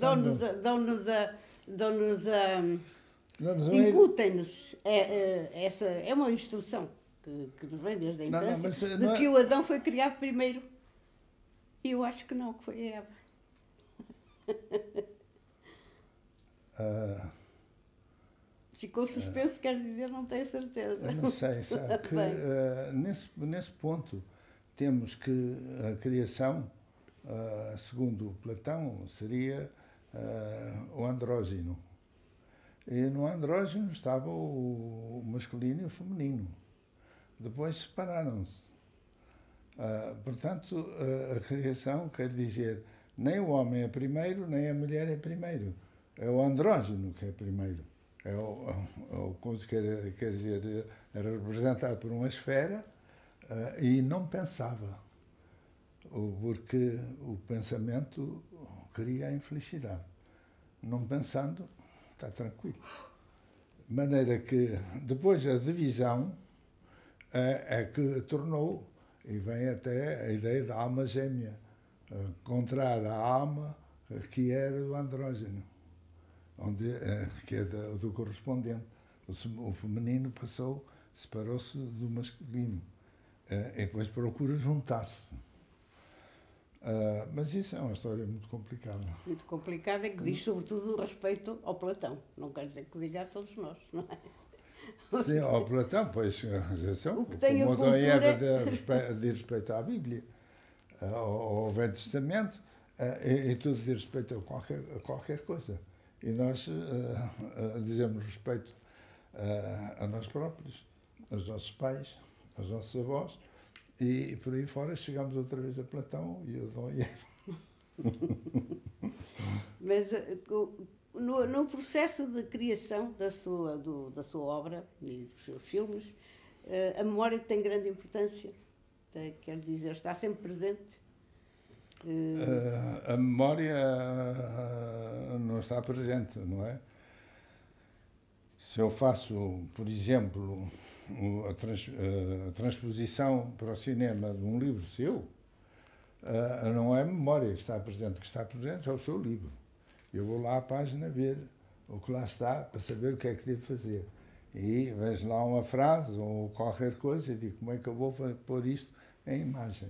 Incutem-nos. Essa é uma instrução que nos vem desde a infância, de que o Adão foi criado primeiro. E eu acho que não, que foi a Eva. Ficou suspenso, quer dizer, não tenho certeza. Eu não sei, sabe que nesse ponto temos que a criação, segundo Platão, seria o andrógeno. E no andrógeno estava o masculino e o feminino. Depois separaram-se. Portanto, a criação quer dizer, nem o homem é primeiro, nem a mulher é primeiro. É o andrógeno que é primeiro. Quer dizer, era representado por uma esfera e não pensava, porque o pensamento cria a infelicidade. Não pensando, está tranquilo. De maneira que depois a divisão é que tornou, e vem até a ideia da alma gêmea, contrária à alma que era o andrógeno, que é do correspondente. O feminino separou-se do masculino, e depois procura juntar-se. Mas isso é uma história muito complicada. Muito complicada, que diz sobretudo respeito ao Platão. Não quer dizer que diga a todos nós, não é? Sim, ao Platão, pois, o que tem a cultura... diz respeito à Bíblia, ao Velho Testamento, e tudo diz respeito a qualquer coisa. E nós dizemos respeito a nós próprios aos nossos pais, aos nossos avós, e por aí fora chegamos outra vez a Platão e a Adão e Eva. Mas no processo de criação da sua obra e dos seus filmes, a memória tem grande importância. Quer dizer, está sempre presente. A memória não está presente, não é? Se eu faço, por exemplo, a transposição para o cinema de um livro seu, não é a memória que está presente. O que está presente é o seu livro. Eu vou lá à página ver o que lá está para saber o que é que devo fazer. E vejo lá uma frase ou qualquer coisa e digo como é que eu vou pôr isto em imagem,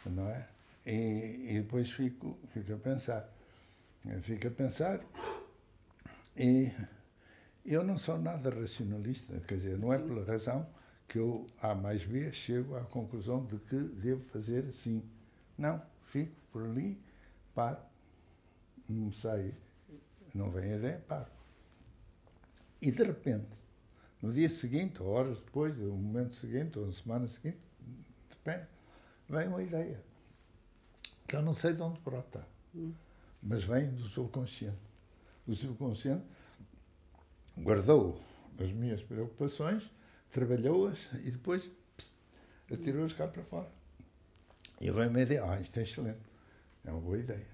não é? E depois fico a pensar. Fico a pensar e eu não sou nada racionalista, quer dizer, não é pela razão que eu, A mais B, chego à conclusão de que devo fazer assim. Não, fico por ali, paro, não sei, não vem a ideia, paro. E de repente, no dia seguinte, ou horas depois, ou no momento seguinte, ou na semana seguinte, depende, vem uma ideia, que eu não sei de onde brota, mas vem do subconsciente. O subconsciente guardou as minhas preocupações, trabalhou-as e depois atirou-as cá para fora. E vem uma ideia, isto é excelente, é uma boa ideia.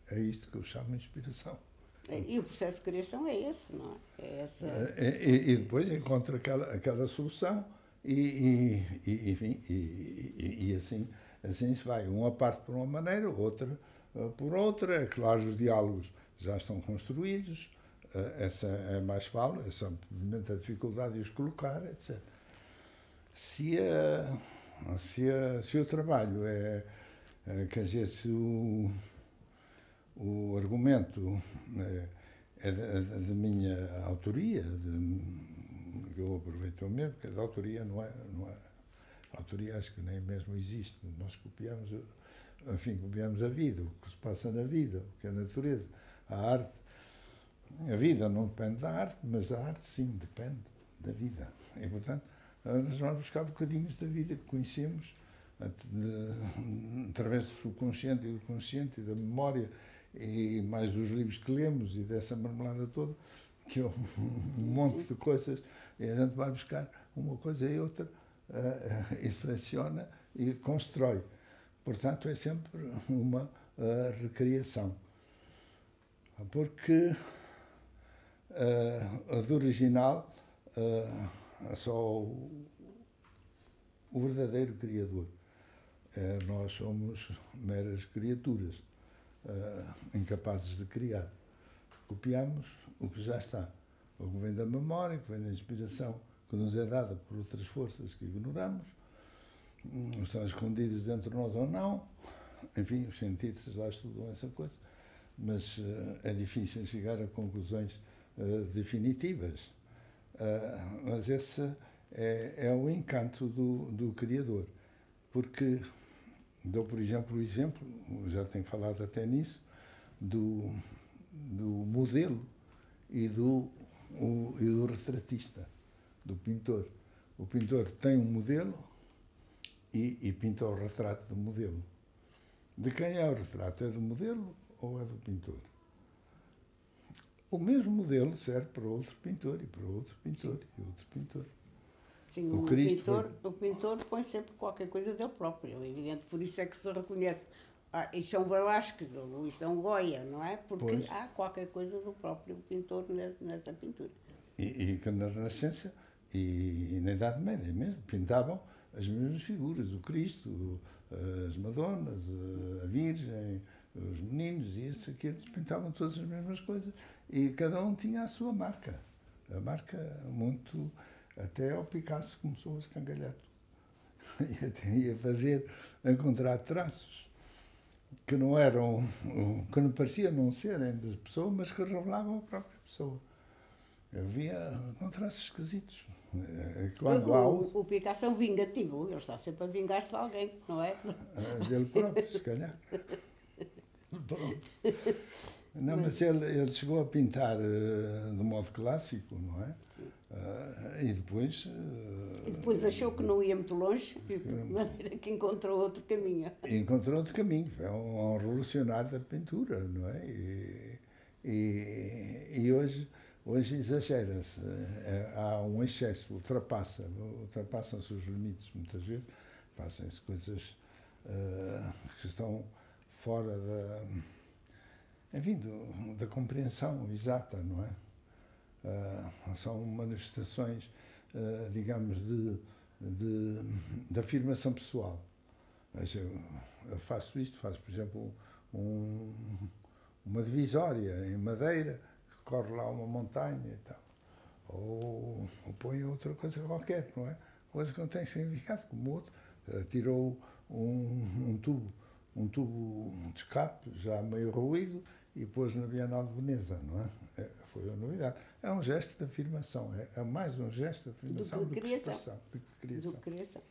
É isto que eu chamo de inspiração. E o processo de criação é esse, não é? É essa... E depois encontro aquela solução enfim, assim se vai. Uma parte por uma maneira, outra por outra. É claro, os diálogos já estão construídos, essa é mais fala, é simplesmente a dificuldade de os colocar, etc. Se o trabalho quer dizer, se o argumento é da minha autoria, que eu aproveito mesmo, porque a autoria não é. A autoria acho que nem mesmo existe. Nós copiamos a vida, o que se passa na vida, o que é a natureza. A arte, a vida não depende da arte, mas a arte sim depende da vida. E, portanto, nós vamos buscar bocadinhos da vida que conhecemos através do subconsciente e do consciente e da memória e mais dos livros que lemos e dessa marmelada toda, que é um monte de coisas, e a gente vai buscar uma coisa e outra e seleciona e constrói. Portanto, é sempre uma recriação. Porque a do original é só o verdadeiro criador. Nós somos meras criaturas incapazes de criar. Copiamos o que já está, o que vem da memória, o que vem da inspiração, que nos é dada por outras forças que ignoramos, estão escondidas dentro de nós ou não. Enfim, os cientistas lá estudam essa coisa, mas é difícil chegar a conclusões definitivas. Mas esse é o encanto do Criador, porque dou, por exemplo, o exemplo, já tenho falado até nisso, do modelo e do retratista, do pintor. O pintor tem um modelo e pinta o retrato do modelo. De quem é o retrato? É do modelo ou é do pintor? O mesmo modelo serve para outro pintor e para outro pintor e outro pintor. Sim, o pintor põe sempre qualquer coisa dele próprio, é evidente, por isso é que se reconhece. Isto é um Velázquez, ou isto é um Goya, não é? Porque há qualquer coisa do próprio pintor nessa pintura. E que na Renascença e na Idade Média mesmo pintavam as mesmas figuras, o Cristo, as Madonas, a Virgem, os meninos e esses aqui, eles pintavam todas as mesmas coisas e cada um tinha a sua marca. A marca muito... Até o Picasso começou a escangalhar tudo. E até ia a encontrar traços que não eram, que não pareciam não serem das pessoas, mas que revelavam a própria pessoa. Havia contrastes esquisitos. O Picasso é um vingativo, ele está sempre a vingar-se de alguém, não é? Dele próprio, se calhar. Não, mas ele chegou a pintar de modo clássico, não é? Sim. E depois... E depois achou que não ia muito longe, de maneira que encontrou outro caminho. Encontrou outro caminho. Foi um revolucionário da pintura, não é? E hoje exagera-se. Há um excesso, ultrapassam-se os limites muitas vezes, fazem-se coisas que estão fora enfim, da compreensão exata, não é? São manifestações, digamos, de afirmação pessoal. Mas eu faço isto, faço, por exemplo, uma divisória em madeira, que corre lá uma montanha e tal. Ou ponho outra coisa qualquer, não é? Coisa que não tem significado, como o outro. Tirou um tubo de escape, já meio ruído, e pôs na Bienal de Veneza, não é? Foi a novidade. É um gesto de afirmação, é mais um gesto de afirmação do que expressão. Do que criação.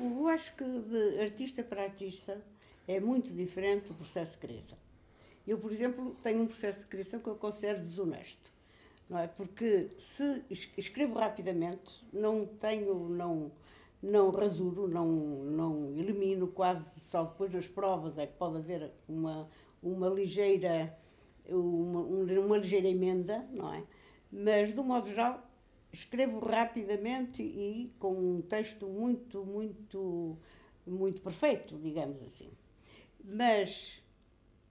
Eu acho que de artista para artista é muito diferente o processo de criação. Eu, por exemplo, tenho um processo de criação que eu considero desonesto, não é? Porque se escrevo rapidamente, não rasuro, não elimino, quase só depois nas provas é que pode haver uma ligeira emenda, não é? Mas, de um modo geral, escrevo rapidamente e com um texto muito perfeito, digamos assim. Mas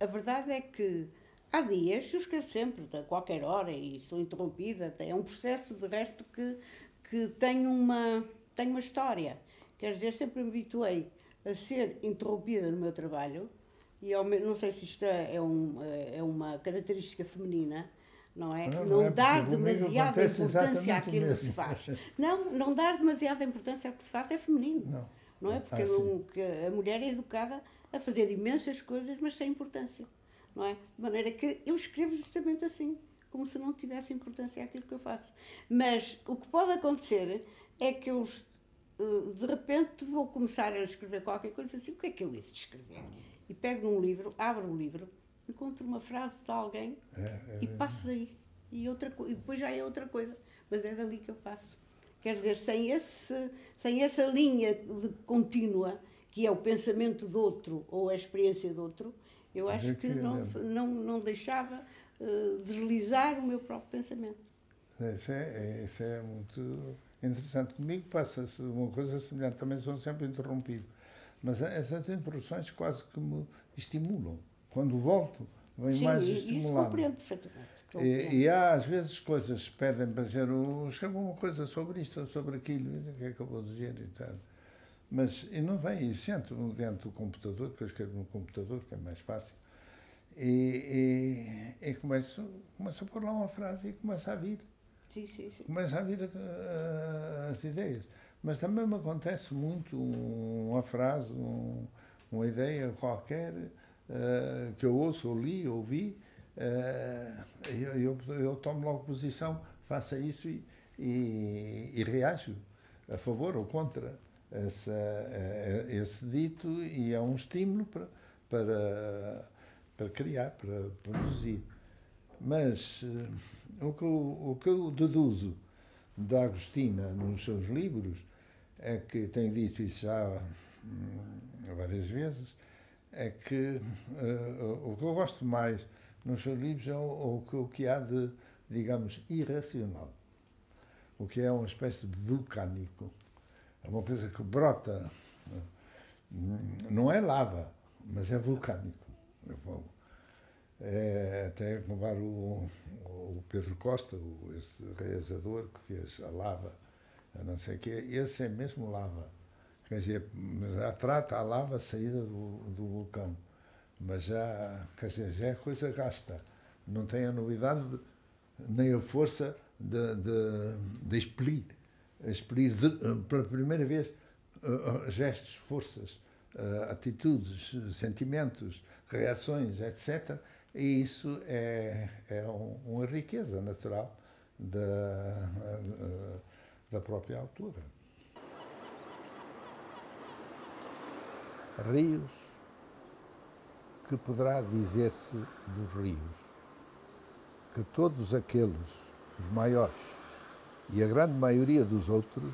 a verdade é que há dias, eu escrevo sempre, a qualquer hora, e sou interrompida, é um processo, de resto, que tem uma história. Quer dizer, sempre me habituei a ser interrompida no meu trabalho, e não sei se isto é uma característica feminina, não é? Não dar demasiada importância àquilo que se faz. Não dar demasiada importância ao que se faz é feminino. Não é? Porque a mulher é educada a fazer imensas coisas, mas sem importância. Não é? De maneira que eu escrevo justamente assim, como se não tivesse importância àquilo que eu faço. Mas o que pode acontecer é que eu, de repente, vou começar a escrever qualquer coisa assim. O que é que eu ia escrever? E pego num livro, abro um livro, encontro uma frase de alguém e passo daí. E depois já é outra coisa. Mas é dali que eu passo. Quer dizer, sem essa linha contínua, que é o pensamento do outro ou a experiência do outro, eu acho que não deixava deslizar o meu próprio pensamento. Isso é muito interessante. Comigo passa-se uma coisa semelhante. Também sou sempre interrompido. Mas essas interrupções quase que me estimulam. Quando volto, venho mais estimulado. Isso compreendo perfeitamente. E há, às vezes, coisas que pedem para dizer, escreva uma coisa sobre isto ou sobre aquilo, o que é que eu vou dizer e tal. Mas eu não venho e sento dentro do computador, que eu escrevo no computador, que é mais fácil, e começo a pôr lá uma frase e começa a vir. Sim. Começa a vir as ideias. Mas também me acontece muito uma frase, uma ideia qualquer, que eu ouço, ou li, ou ouvi, eu tomo logo posição, faço isso e reajo a favor ou contra esse dito, e é um estímulo para criar, para produzir. Mas o que eu deduzo da Agostina nos seus livros é que, tenho dito isso já várias vezes, é que o que eu gosto mais nos seus livros é o que há de, digamos, irracional. O que é uma espécie de vulcânico. É uma coisa que brota, não é lava, mas é vulcânico. É fogo. Até comparar o Pedro Costa, esse realizador que fez a lava, a não sei o quê, esse é mesmo lava. Quer dizer, já trata a lava saída do vulcão. mas já, quer dizer, já é coisa gasta. Não tem a novidade nem a força de expelir pela primeira vez gestos, forças, atitudes, sentimentos, reações, etc. E isso é uma riqueza natural da própria altura. Rios, que poderá dizer-se dos rios, que todos aqueles, os maiores, e a grande maioria dos outros,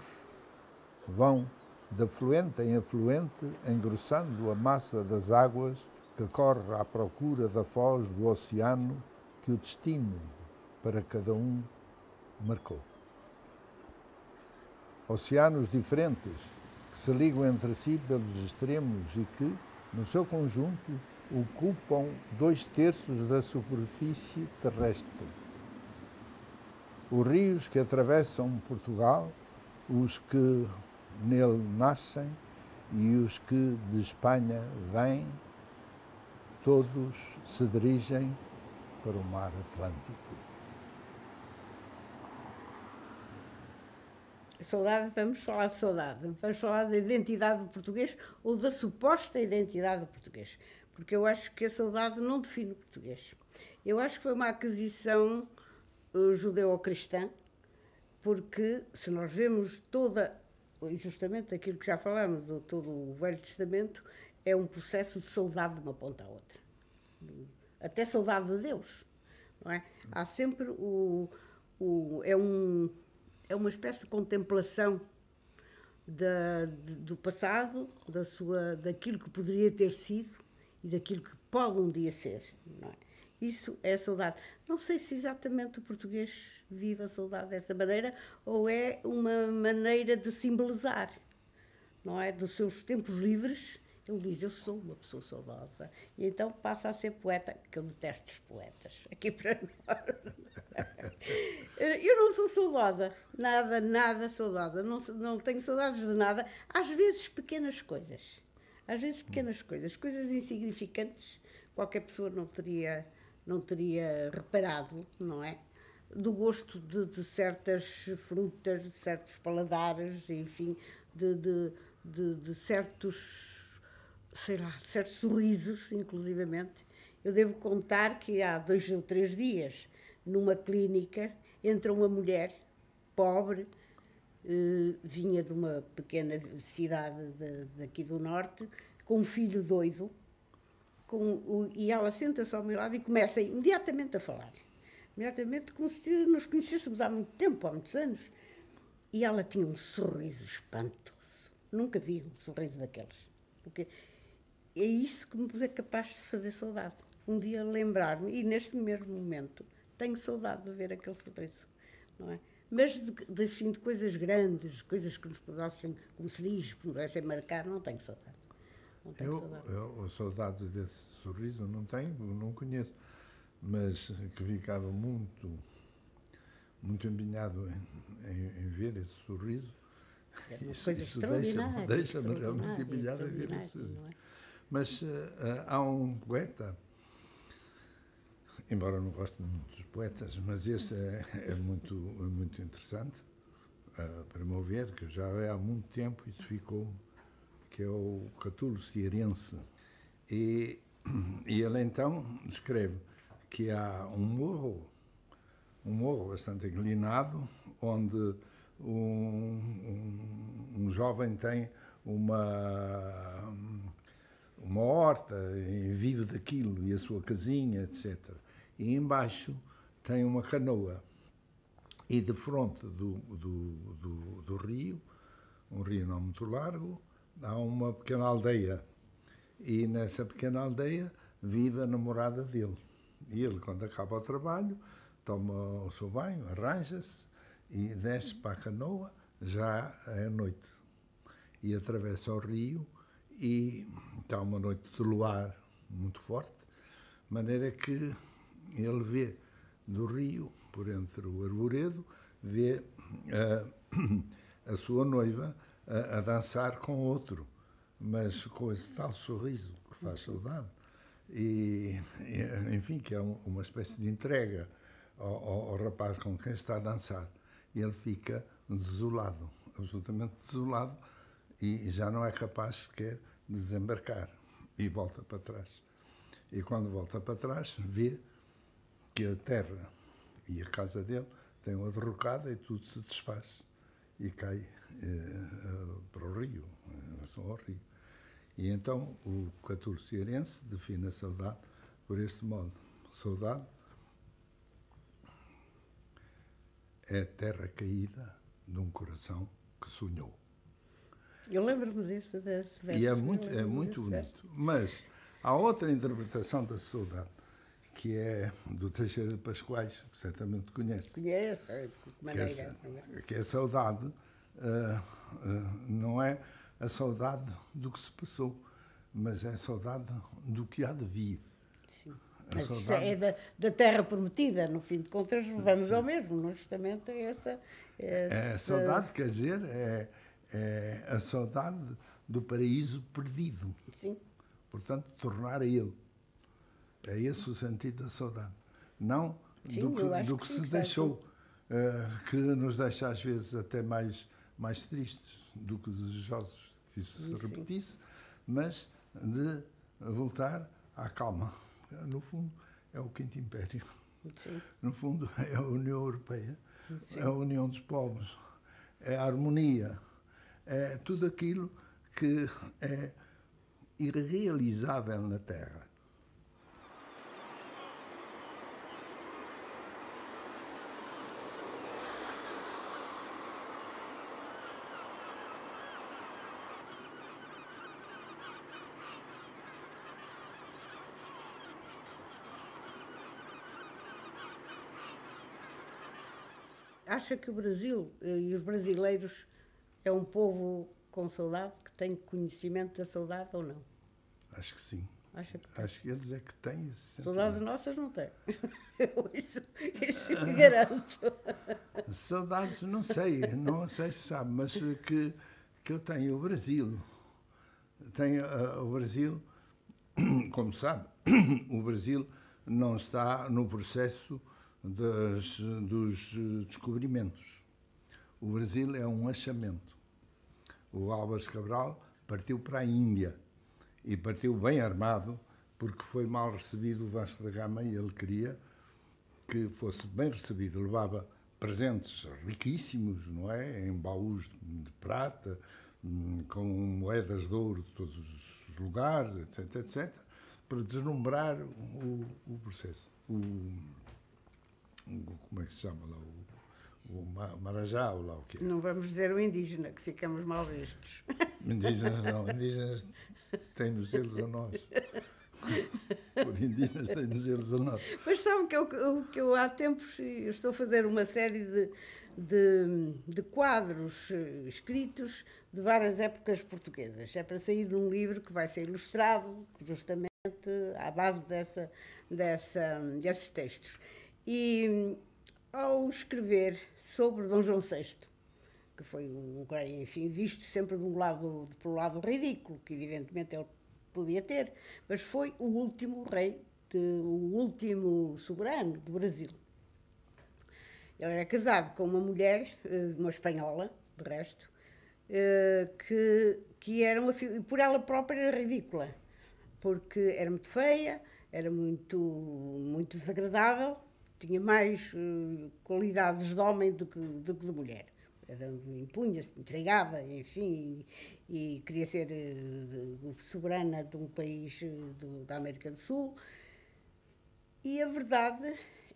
vão de afluente em afluente, engrossando a massa das águas que corre à procura da foz do oceano que o destino para cada um marcou. Oceanos diferentes, que se ligam entre si pelos extremos e que, no seu conjunto, ocupam 2/3 da superfície terrestre. Os rios que atravessam Portugal, os que nele nascem e os que de Espanha vêm, todos se dirigem para o mar Atlântico. Saudade, vamos falar de saudade. Vamos falar da identidade do português ou da suposta identidade do português. Porque eu acho que a saudade não define o português. Eu acho que foi uma aquisição judeu-cristã, porque se nós vemos justamente aquilo que já falámos, todo o Velho Testamento, é um processo de saudade de uma ponta à outra. Até saudade de Deus, não é? Há sempre é uma espécie de contemplação do passado, daquilo que poderia ter sido e daquilo que pode um dia ser, não é? Isso é saudade. Não sei se exatamente o português vive a saudade dessa maneira ou é uma maneira de simbolizar, não é? Dos seus tempos livres, ele diz, eu sou uma pessoa saudosa. E então passa a ser poeta, que eu detesto os poetas, aqui para nós. Eu não sou saudosa, nada saudosa, não tenho saudades de nada. Às vezes pequenas coisas, coisas insignificantes, qualquer pessoa não teria reparado, não é? Do gosto de certas frutas, de certos paladares, enfim, de certos, sei lá, de certos sorrisos, inclusivamente. Eu devo contar que há 2 ou 3 dias, numa clínica, entra uma mulher pobre, vinha de uma pequena cidade daqui do norte, com um filho doido, e ela senta-se ao meu lado e começa imediatamente a falar. Imediatamente, como se nos conhecêssemos há muito tempo, há muitos anos. E ela tinha um sorriso espantoso. Nunca vi um sorriso daqueles. Porque é isso que me é capaz de fazer saudade. Um dia lembrar-me, e neste mesmo momento, tenho saudade de ver aquele sorriso, não é? Mas de coisas grandes, coisas que nos pudessem, como se diz, pudessem marcar, não tenho saudade. Eu saudades desse sorriso não tenho, não conheço, mas que ficava muito empenhado em ver esse sorriso. É uma coisa extraordinária. Deixa-me realmente empenhado a ver esse sorriso. É? Mas há um poeta, embora eu não goste muito dos poetas, mas este é muito interessante, para meu ver, que já é há muito tempo isso ficou, que é o Catulo Cearense. E ele então escreve que há um morro bastante inclinado, onde um jovem tem uma horta e vive daquilo, e a sua casinha, etc. E embaixo tem uma canoa. E de fronte do rio, um rio não muito largo, há uma pequena aldeia. E nessa pequena aldeia vive a namorada dele. E ele, quando acaba o trabalho, toma o seu banho, arranja-se e desce para a canoa, já é noite. E atravessa o rio e está uma noite de luar muito forte, de maneira que ele vê do rio, por entre o arvoredo, vê a sua noiva a dançar com outro, mas com esse tal sorriso que faz saudade. enfim, que é uma espécie de entrega ao rapaz com quem está a dançar. E ele fica desolado, absolutamente desolado, e já não é capaz sequer de desembarcar. E volta para trás. E quando volta para trás, vê que a terra e a casa dele têm uma derrocada e tudo se desfaz e cai para o rio, em relação ao rio. E então o Catulo cearense define a saudade por este modo. Saudade é a terra caída de um coração que sonhou. Eu lembro-me desse verso. E é muito bonito. Mas há outra interpretação da saudade, que é do Teixeira de Pascoais, que certamente conhece. Conheço, de que maneira. Que a saudade não é a saudade do que se passou, mas é a saudade do que há de vir. Sim. Mas isso é da terra prometida, no fim de contas, vamos ao mesmo, não? Justamente é essa. A saudade, quer dizer, é a saudade do paraíso perdido. Sim. Portanto, tornar a ele. É esse o sentido da saudade. Não sim, do que se deixou, que nos deixa às vezes até mais tristes do que desejosos que isso se repetisse, mas de voltar à calma. No fundo, é o Quinto Império. Sim. No fundo, é a União Europeia, Sim. é a união dos povos, é a harmonia, é tudo aquilo que é irrealizável na Terra. Acha que o Brasil e os brasileiros é um povo com saudade, que tem conhecimento da saudade ou não? Acho que sim. Acha que tem? Acho que eles é que têm esse sentimento. Saudades nossas não têm. Isso eu garanto. Saudades, não sei se sabe, mas que eu tenho o Brasil. O Brasil, como sabe, o Brasil não está no processo dos descobrimentos. O Brasil é um achamento. O Álvares Cabral partiu para a Índia e partiu bem armado, porque foi mal recebido o Vasco da Gama e ele queria que fosse bem recebido. Levava presentes riquíssimos, não é? Em baús de prata, com moedas de ouro de todos os lugares, etc, etc, para deslumbrar o processo. Como é que se chama lá? O Marajá, ou lá o quê? Não vamos dizer o indígena, que ficamos mal vistos. Indígenas não, indígenas têm-nos eles a nós. Por indígenas têm-nos eles a nós. Mas sabe que eu há tempos estou a fazer uma série de quadros escritos de várias épocas portuguesas. É para sair num livro que vai ser ilustrado, justamente à base desses textos. E ao escrever sobre Dom João VI, que foi um rei, enfim, visto sempre pelo lado ridículo, que evidentemente ele podia ter, mas foi o último rei, o último soberano do Brasil. Ele era casado com uma mulher, uma espanhola, de resto, que era por ela própria era ridícula, porque era muito feia, era muito desagradável, tinha mais qualidades de homem do que de mulher. Impunha-se, entregava, enfim, e queria ser soberana de um país da América do Sul. E a verdade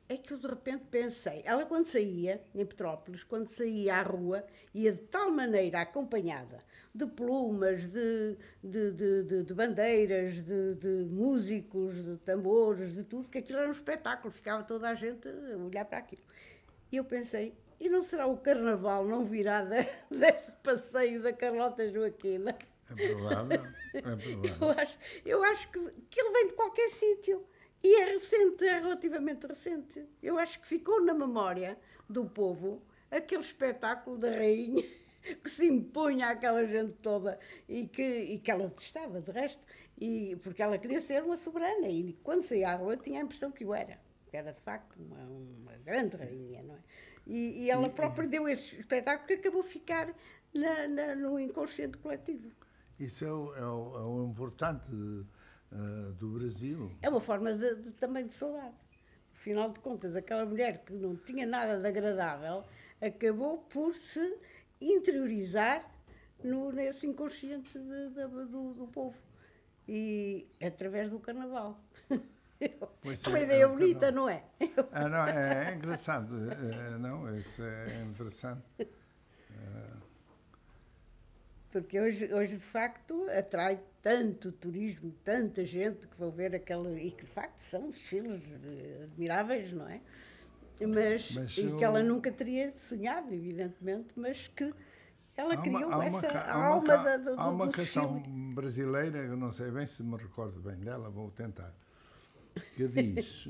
é que eu de repente pensei, ela quando saía, em Petrópolis, quando saía à rua, ia de tal maneira acompanhada de plumas, de bandeiras, de músicos, de tambores, de tudo, que aquilo era um espetáculo, ficava toda a gente a olhar para aquilo. E eu pensei, e não será o carnaval não virá desse passeio da Carlota Joaquina? É provável, é provável. Eu acho que ele vem de qualquer sítio. E é recente, é relativamente recente. Eu acho que ficou na memória do povo aquele espetáculo da rainha que se impunha àquela gente toda e que ela detestava, de resto. Porque ela queria ser uma soberana e quando saía à rua tinha a impressão que o era. Que era, de facto, uma grande rainha, não é? E ela própria deu esse espetáculo que acabou a ficar no inconsciente coletivo. Isso é o importante do Brasil. É uma forma também de saudade. Afinal de contas, aquela mulher que não tinha nada de agradável acabou por se interiorizar nesse inconsciente do povo. E através do carnaval. Pois É uma ideia bonita, carnaval. não é? Não, é engraçado. Não, isso é interessante. Porque hoje, de facto, atrai tanto turismo, tanta gente que vão ver aquela... E que, de facto, são desfiles admiráveis, não é? Mas e que ela nunca teria sonhado, evidentemente, mas que ela criou essa alma do Há uma desfile. canção brasileira, eu não sei bem se me recordo bem dela, vou tentar, que diz: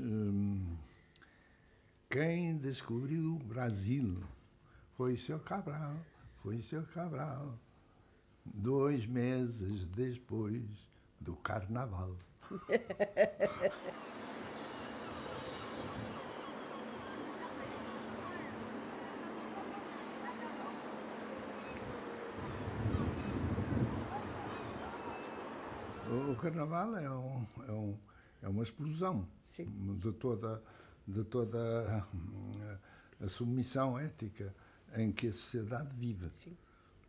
quem descobriu o Brasil foi seu Cabral, 2 meses depois do carnaval. O carnaval é uma explosão. Sim. de toda a submissão ética em que a sociedade vive. Sim.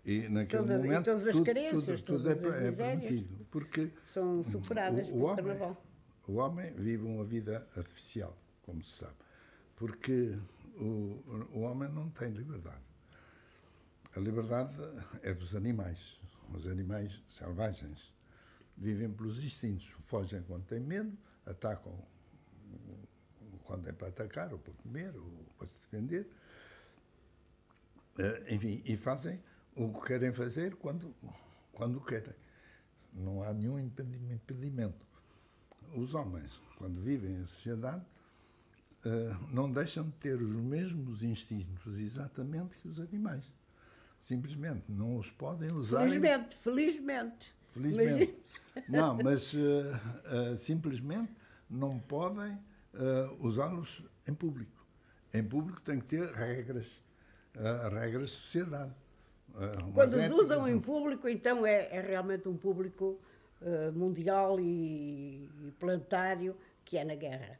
E naquele momento todas as carências, tudo todas as é misérias permitido, porque são superadas pelo carnaval. O homem vive uma vida artificial, como se sabe, porque o homem não tem liberdade. A liberdade é dos animais. Os animais selvagens vivem pelos instintos, fogem quando têm medo, atacam quando é para atacar, ou para comer, ou para se defender. Enfim, e fazem o que querem fazer quando querem. Não há nenhum impedimento. Os homens, quando vivem em sociedade, não deixam de ter os mesmos instintos exatamente que os animais. Simplesmente não os podem usar. Felizmente. Não, mas simplesmente não podem usá-los em público. Em público tem que ter regras de sociedade. Quando os usam em público, então é realmente um público mundial e planetário que é na guerra.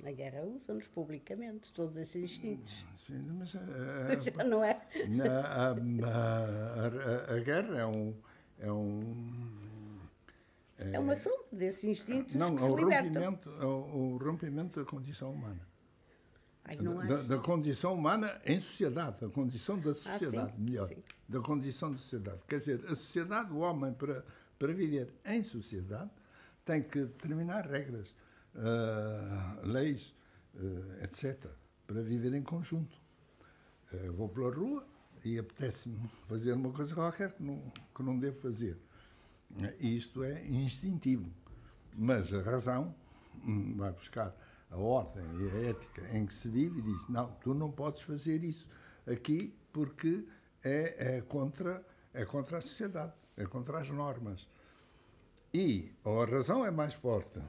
Na guerra usam-nos publicamente, todos esses instintos. Sim, mas não é? A guerra é uma sombra desses instintos não, que se libertam. o rompimento da condição humana. Ai, não Da condição humana em sociedade, da condição da sociedade, sim, melhor. sim. Da condição da sociedade. Quer dizer, a sociedade, o homem, para viver em sociedade, tem que determinar regras, leis, etc., para viver em conjunto. Vou pela rua e apetece-me fazer uma coisa qualquer que não devo fazer. Isto é instintivo. Mas a razão vai buscar a ordem e a ética em que se vive e diz: não, tu não podes fazer isso aqui porque é contra a sociedade, é contra as normas. E ou a razão é mais forte,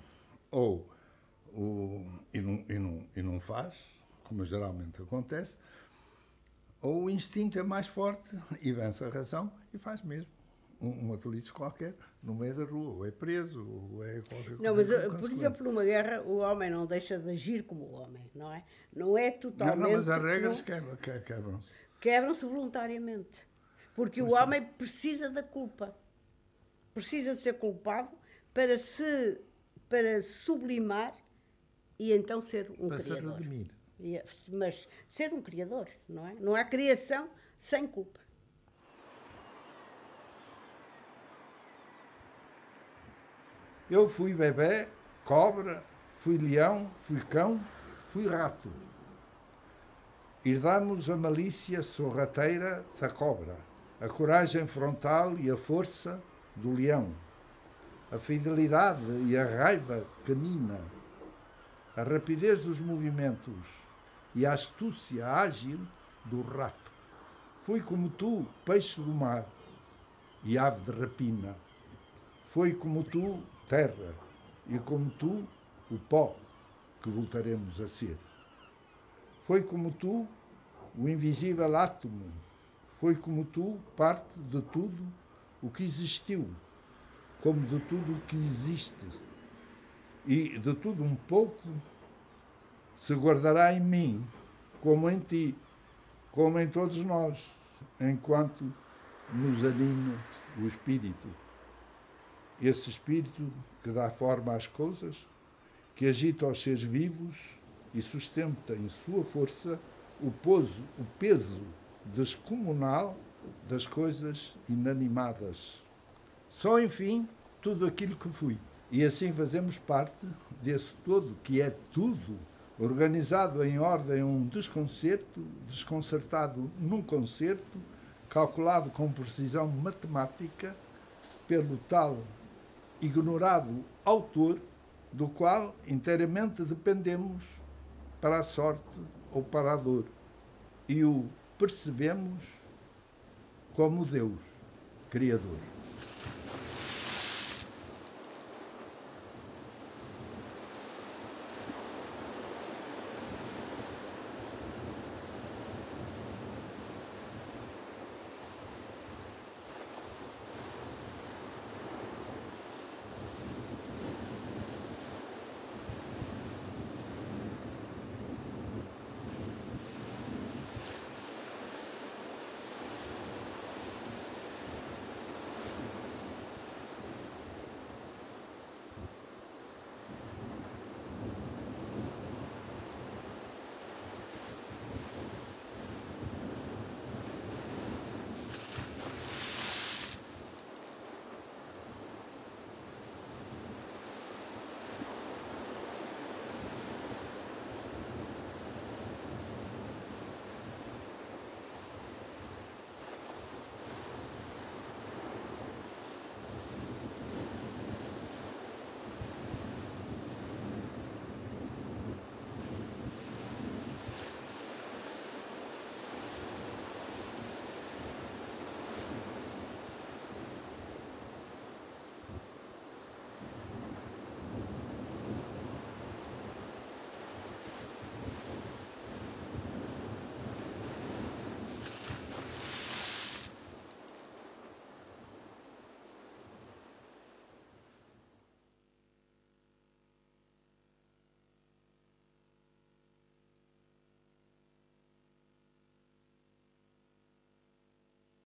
e não faz, como geralmente acontece, ou o instinto é mais forte e vence a razão e faz mesmo. Um atolice qualquer, no meio da rua, ou é preso, ou é qualquer coisa. Não, mas, por exemplo, numa guerra, o homem não deixa de agir como o homem, não é? Não é totalmente... Não, mas as regras quebram-se. Quebram-se voluntariamente. Porque o homem precisa da culpa. Precisa de ser culpado para sublimar e então ser um para criador. se redimir. Mas ser um criador, não é? Não há criação sem culpa. Eu fui bebé, cobra, fui leão, fui cão, fui rato. Herdamos a malícia sorrateira da cobra, a coragem frontal e a força do leão, a fidelidade e a raiva canina, a rapidez dos movimentos e a astúcia ágil do rato. Fui como tu, peixe do mar e ave de rapina. Foi como tu, terra, e como tu, o pó, que voltaremos a ser. Foi como tu, o invisível átomo. Foi como tu, parte de tudo o que existiu, como de tudo o que existe. E de tudo um pouco se guardará em mim, como em ti, como em todos nós, enquanto nos anima o Espírito. Esse Espírito que dá forma às coisas, que agita os seres vivos e sustenta em sua força o peso descomunal das coisas inanimadas. Só, enfim, tudo aquilo que fui. E assim fazemos parte desse todo, que é tudo, organizado em ordem a um desconcerto, desconcertado num concerto, calculado com precisão matemática pelo tal ignorado autor, do qual inteiramente dependemos para a sorte ou para a dor, e o percebemos como Deus, Criador.